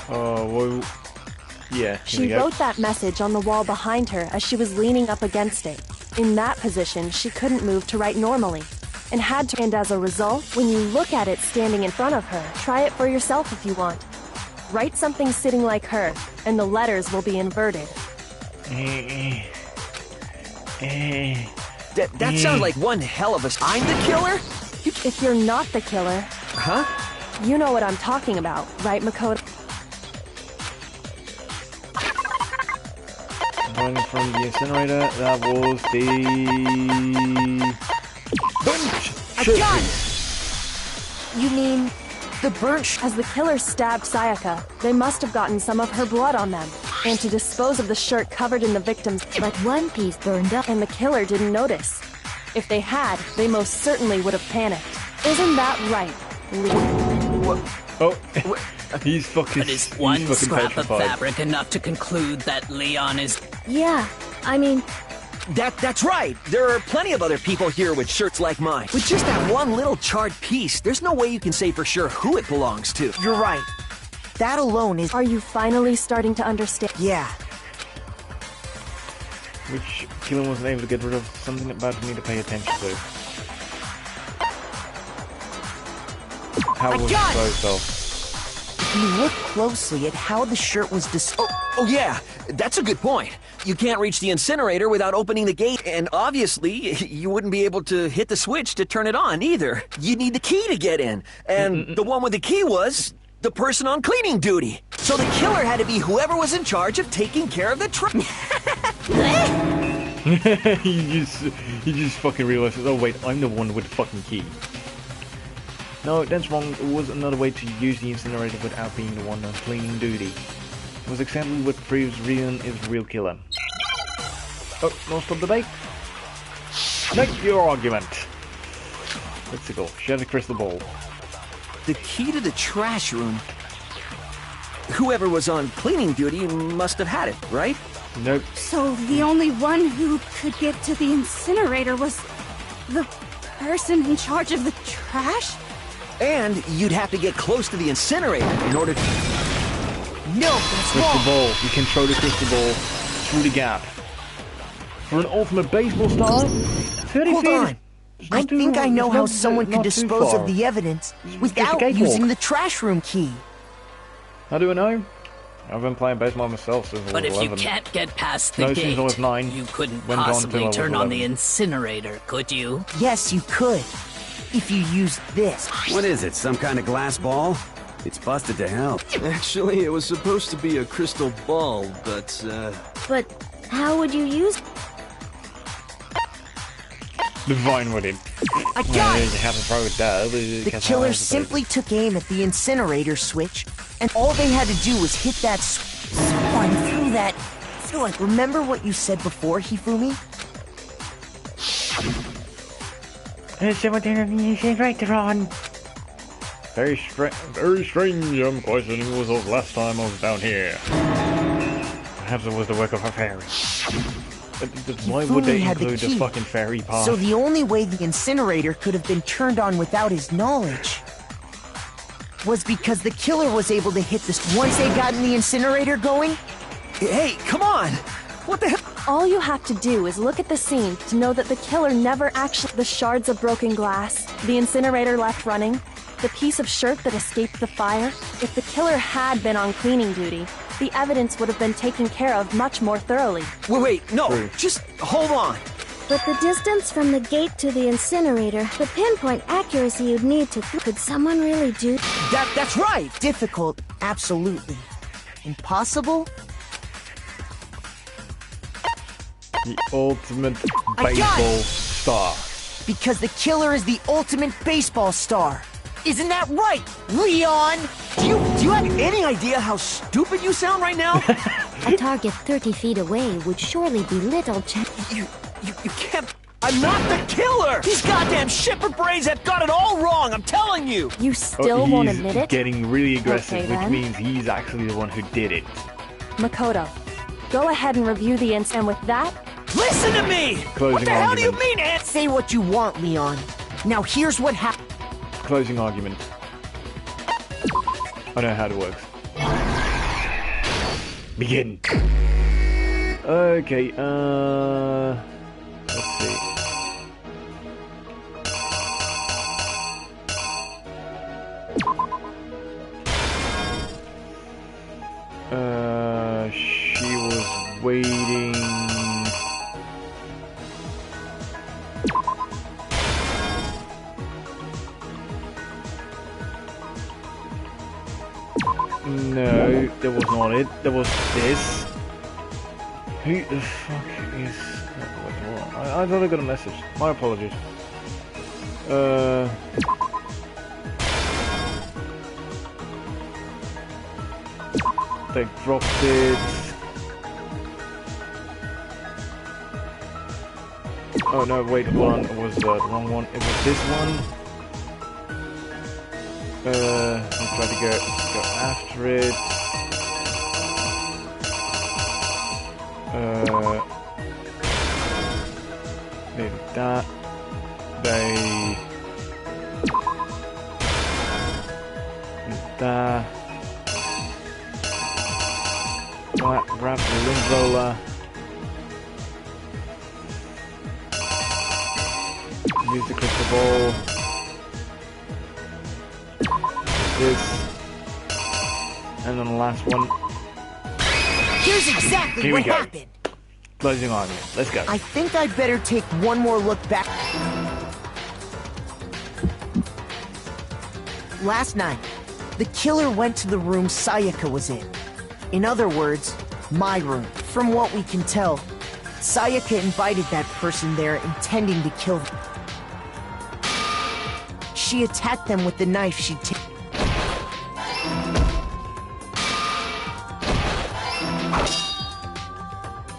Well... Yeah, here we She go. wrote that message on the wall behind her as she was leaning up against it. In that position, she couldn't move to write normally, and had to. And as a result, when you look at it standing in front of her, try it for yourself if you want. Write something sitting like her, and the letters will be inverted. That sounds like one hell of a... I'm the killer? If you're not the killer... Huh? You know what I'm talking about, right, Makoto? Running from the incinerator, that was the... I got it! You mean the burnt As the killer stabbed Sayaka, they must have gotten some of her blood on them. And to dispose of the shirt covered in the victim's... But one piece burned up. And the killer didn't notice. If they had, they most certainly would have panicked. Isn't that right, Lee? Oh, he's fucking... But is one he's fucking scrap petrified. of fabric enough to conclude that Leon is... Yeah, I mean... That's right. There are plenty of other people here with shirts like mine. With just that one little charred piece, there's no way you can say for sure who it belongs to. You're right. That alone is... Are you finally starting to understand? Yeah. Which killer wasn't able to get rid of something about me to pay attention to. How was it disposed of? If you look closely at how the shirt was disposed... Oh yeah, that's a good point. You can't reach the incinerator without opening the gate, and obviously, you wouldn't be able to hit the switch to turn it on either. You'd need the key to get in, and the one with the key was the person on cleaning duty. So the killer had to be whoever was in charge of taking care of the trash. he just fucking realizes, oh wait, I'm the one with the fucking key. No, that's wrong. There was another way to use the incinerator without being the one on cleaning duty. It was exactly what proves Rion is the real killer. Oh, no stop debate. Make your argument. Let's go. Share the crystal ball. The key to the trash room. Whoever was on cleaning duty must have had it, right? Nope. So the only one who could get to the incinerator was the person in charge of the trash? And you'd have to get close to the incinerator in order to... No, that's Crystal wrong. ball. You can throw the crystal ball through the gap. For an ultimate baseball star, 30 Hold feet. on. I think I know how someone could dispose of the evidence without using the trash room key. How do I know? I've been playing baseball myself since I was But if 11. you can't get past the No, gate, since I was 9. you couldn't Went on till I possibly was turn on 11. the incinerator, could you? Yes, you could. If you used this. What is it, some kind of glass ball? It's busted to hell. Actually, it was supposed to be a crystal ball, but, But how would you use... The vine with it. I got it! You have to throw it down. The killer simply took aim at the incinerator switch, and all they had to do was hit that swine through that. Through it. Remember what you said before, Hifumi? Incinerator on. Very strange. I'm questioning was the last time I was down here. Perhaps it was the work of a fairy. Why would they Hifumi had the include this key, fucking fairy path? so the only way the incinerator could have been turned on without his knowledge was because the killer was able to hit this once they got in the incinerator going. Hey, come on! What the hell? All you have to do is look at the scene to know that the killer never actually... The shards of broken glass, the incinerator left running, the piece of shirt that escaped the fire. If the killer had been on cleaning duty, the evidence would have been taken care of much more thoroughly. Wait, no, just hold on. But the distance from the gate to the incinerator, the pinpoint accuracy you'd need to... Could someone really do... That's right! Difficult, absolutely. Impossible? The ultimate baseball star. Because the killer is the ultimate baseball star. Isn't that right, Leon? Do you have any idea how stupid you sound right now? A target 30 feet away would surely be little chance. You can't... I'm not the killer! These goddamn shipper brains have got it all wrong, I'm telling you! You still won't admit it? He's getting really aggressive, Okay, which then. means he's actually the one who did it. Makoto, go ahead and review the incident with that. Listen to me! Closing What the hell do you argument. mean, Aunt? Say what you want, Leon. Now here's what happened. Closing argument. I know how it works. Begin. Okay, let's see. She was waiting. No, that was not it. That was this. Who the fuck is... I thought I got a message. My apologies. They dropped it. Oh no, wait, hold on. It was the wrong one. It was this one. I'll try to go after it. Maybe that. They... That. Grab the lint roller. Use the crystal ball. This. And then the last one. Here's exactly Here we what go. happened. Closing argument. Let's go. I think I'd better take one more look back. Last night, the killer went to the room Sayaka was in. In other words, my room. From what we can tell, Sayaka invited that person there intending to kill them. She attacked them with the knife she'd taken.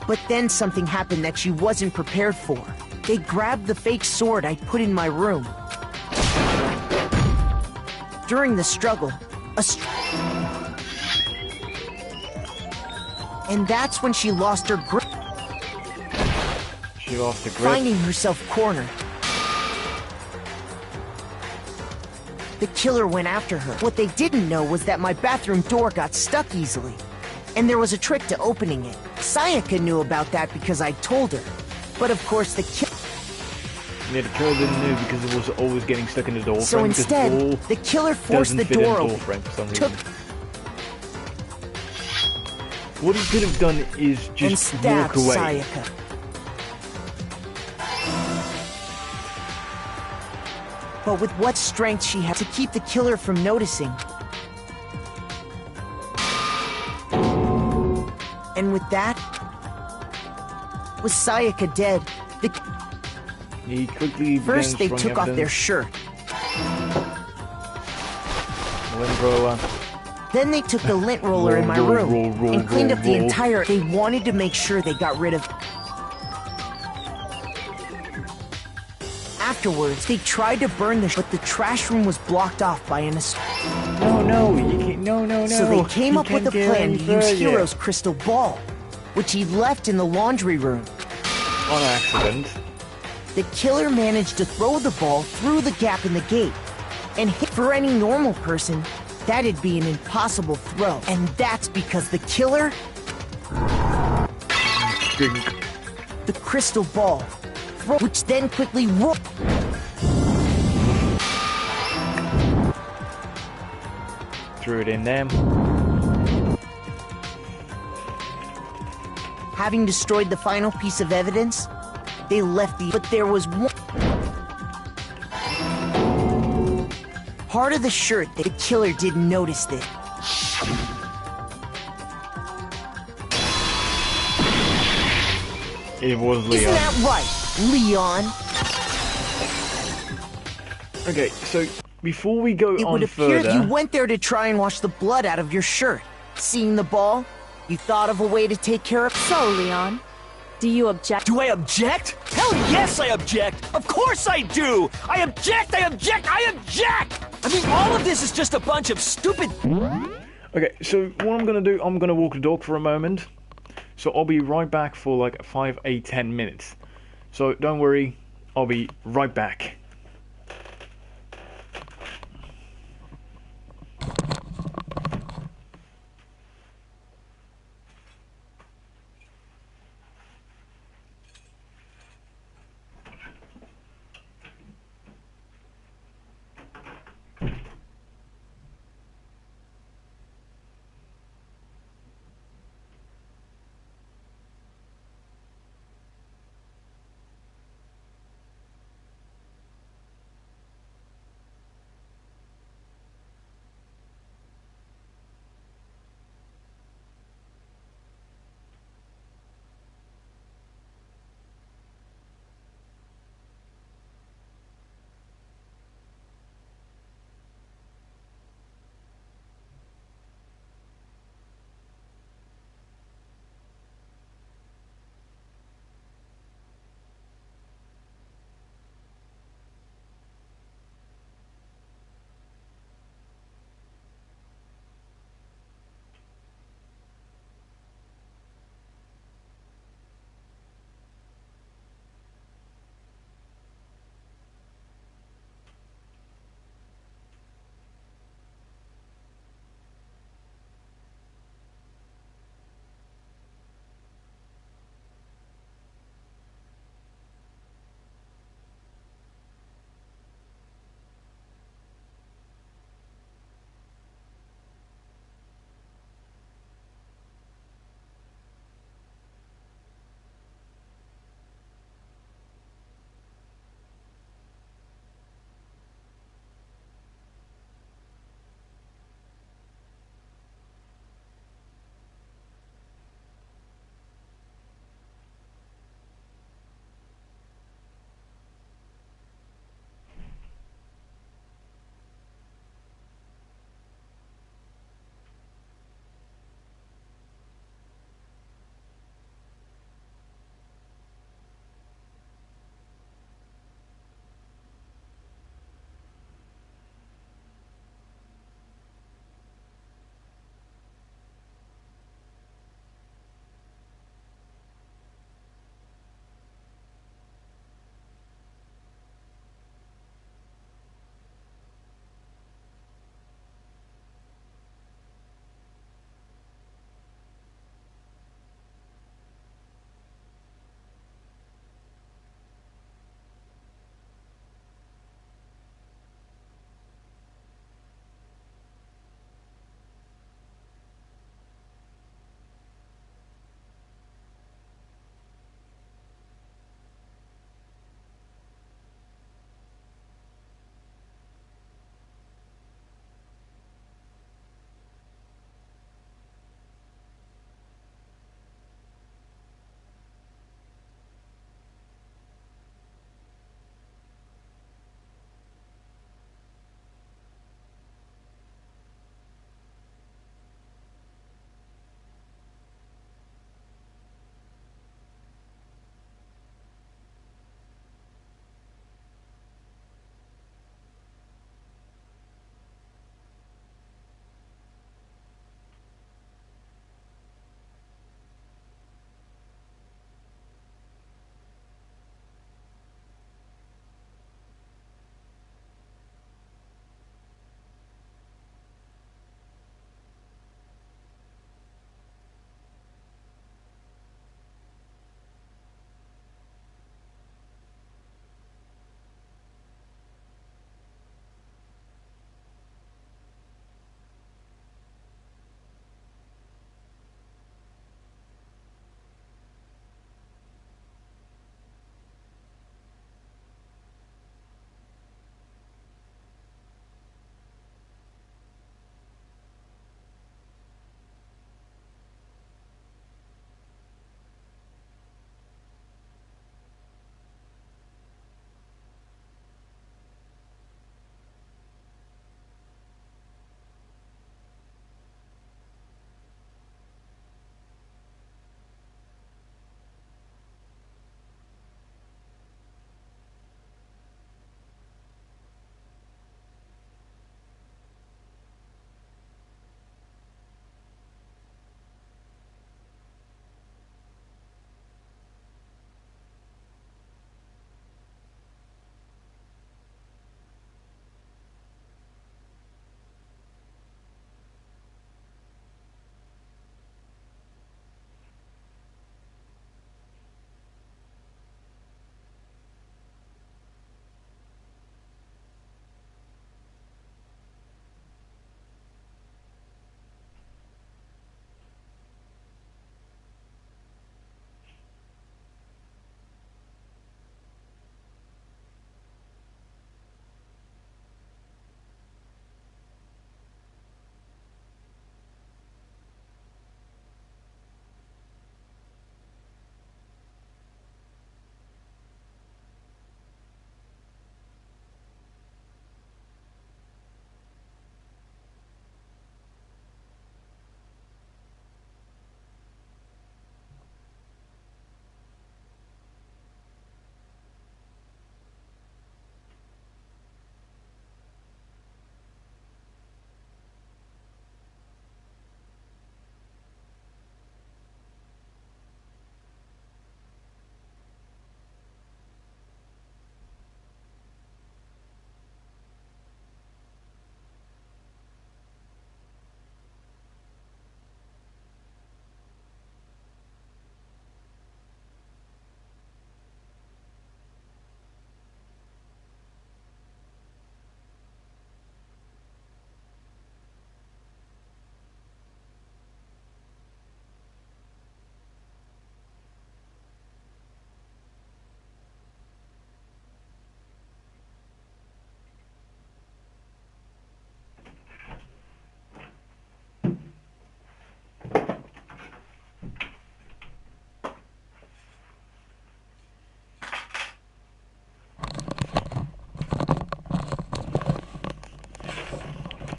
But then something happened that she wasn't prepared for. They grabbed the fake sword I'd put in my room. During the struggle, and that's when she lost her grip. She lost the grip. Finding herself cornered. The killer went after her. What they didn't know was that my bathroom door got stuck easily, and there was a trick to opening it. Sayaka knew about that because I told her. But of course the killer... Yeah, the killer didn't know because it was always getting stuck in the door frame. So instead, the killer forced the door open. Frame for some reason. What he could have done is just walk away. Sayaka. But with what strength she had to keep the killer from noticing. And with that, with Sayaka dead, He quickly first they began took throwing off their evidence. shirt. Lint roller. Then they took the lint roller in my room and cleaned up the entire... They wanted to make sure they got rid of... Afterwards, they tried to burn the... But the trash room was blocked off by an... No, you can't... No. So they came up with a plan to use further. Hiro's crystal ball, which he left in the laundry room. On accident. The killer managed to throw the ball through the gap in the gate, and hit for any normal person, that'd be an impossible throw. And that's because the killer... The crystal ball, which then quickly rolled... Threw it in there. Having destroyed the final piece of evidence, they left the... But there was one... part of the shirt that the killer didn't notice it. It was Leon. Isn't that right, Leon? Okay, so before we go It on would appear further, you went there to try and wash the blood out of your shirt. Seeing the ball, you thought of a way to take care of... So, Leon, do you object? Do I object? Hell yes, I object! Of course I do! I object! I object! I object! I mean, all of this is just a bunch of stupid... Okay, so what I'm gonna do, I'm gonna walk the dog for a moment. So I'll be right back for like 5, 8, 10 minutes. So don't worry, I'll be right back.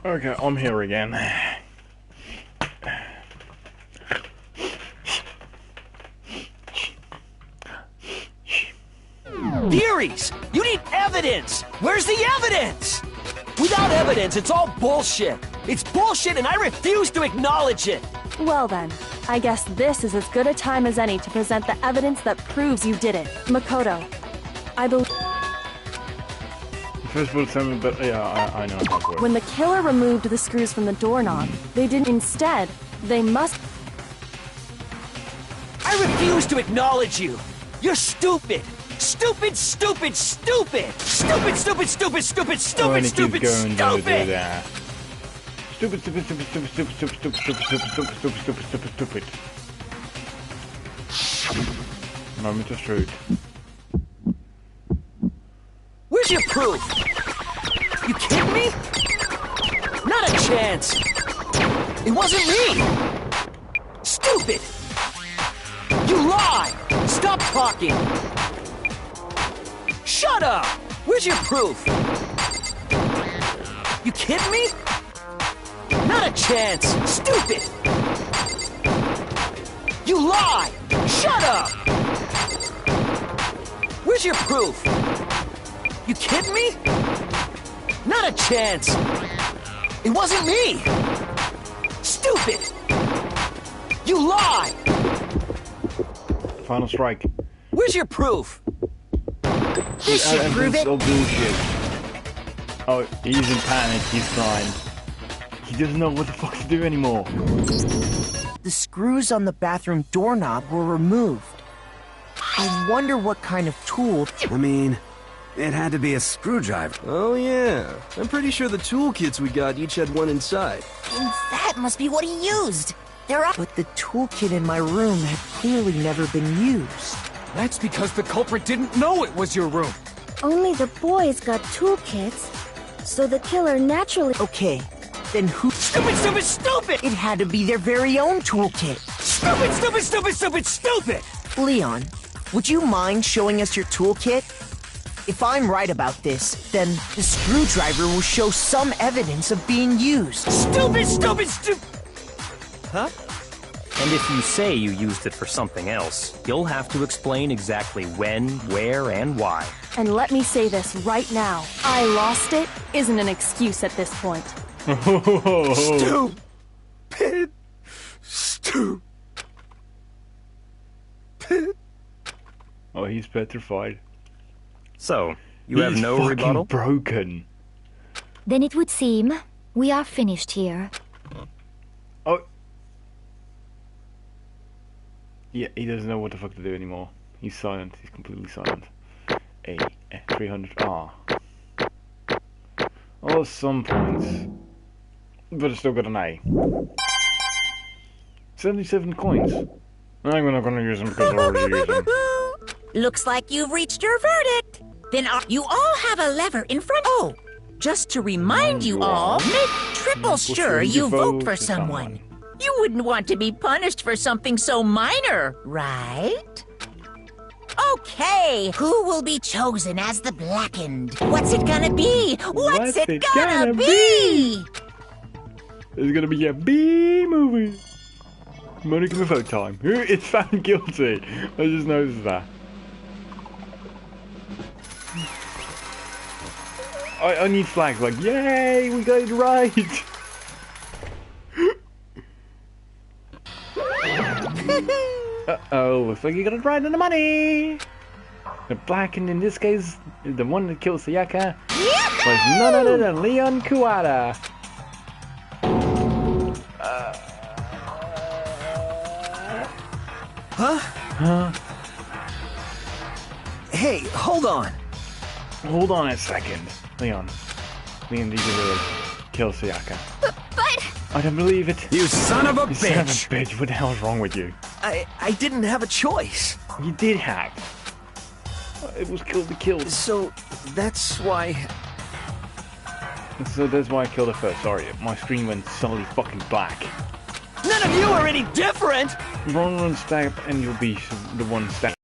Okay, I'm here again. Theories! You need evidence! Where's the evidence? Without evidence, it's all bullshit. It's bullshit and I refuse to acknowledge it! Well then, I guess this is as good a time as any to present the evidence that proves you did it. Makoto, I believe... First of all, tell me, but yeah, I know how that works. When the killer removed the screws from the doorknob, they didn't. Instead, they must... I refuse to acknowledge you! You're stupid! Stupid, stupid, stupid! Stupid, stupid, stupid, stupid, stupid, stupid, stupid! Stupid, stupid, stupid, stupid, stupid, stupid, stupid, stupid, stupid, stupid, stupid, stupid, stupid. Moment of truth. Where's your proof? You kidding me? Not a chance! It wasn't me! Stupid! You lie! Stop talking! Shut up! Where's your proof? You kidding me? Not a chance! Stupid! You lie! Shut up! Where's your proof? You kidding me? Not a chance! It wasn't me! Stupid! You lie! Final strike. Where's your proof? This should prove it! Bullshit. Oh, he's in panic, he's crying. He doesn't know what the fuck to do anymore. The screws on the bathroom doorknob were removed. I wonder what kind of tool... I mean, it had to be a screwdriver. Oh yeah, I'm pretty sure the toolkits we got each had one inside. And that must be what he used. There are... But the toolkit in my room had clearly never been used. That's because the culprit didn't know it was your room. Only the boys got toolkits, so the killer naturally... Okay, then who... Stupid, stupid, stupid! It had to be their very own toolkit. Stupid, stupid, stupid, stupid, stupid! Leon, would you mind showing us your toolkit? If I'm right about this, then the screwdriver will show some evidence of being used. Stupid, stupid, stupid... Huh? And if you say you used it for something else, you'll have to explain exactly when, where, and why. And let me say this right now. I lost it isn't an excuse at this point. Stupid. Stupid. Oh, he's petrified. So, you have no rebuttal? Broken. Then it would seem we are finished here. Oh. Yeah, he doesn't know what the fuck to do anymore. He's silent. He's completely silent. 300. Ah. Oh, some points. But it's still got an A. 77 coins. I'm not gonna use them because I already used them. Looks like you've reached your verdict. Then you all have a lever in front. Oh, just to remind you all, make triple sure you vote for someone. You wouldn't want to be punished for something so minor, right? Okay, who will be chosen as the Blackened? What's it gonna be? What's it gonna be? It's gonna be a B movie. Monica the vote time. Who is found guilty? I just noticed that. I need flags like, yay, we got it right. Uh-oh, looks like you got it right on the money. The Blackened, in this case, the one that killed Sayaka, was none other than Leon Kuwata. Huh? Hey, hold on. Hold on a second. Leon, did you really kill Sayaka? But... I don't believe it. You son of a You bitch! son of a bitch, what the hell is wrong with you? I didn't have a choice. You did have. It was killed to kill. So, that's why... So that's why I killed her first. Sorry, my screen went suddenly fucking black. None of you are any different! Run, stab, and you'll be the one stabbed.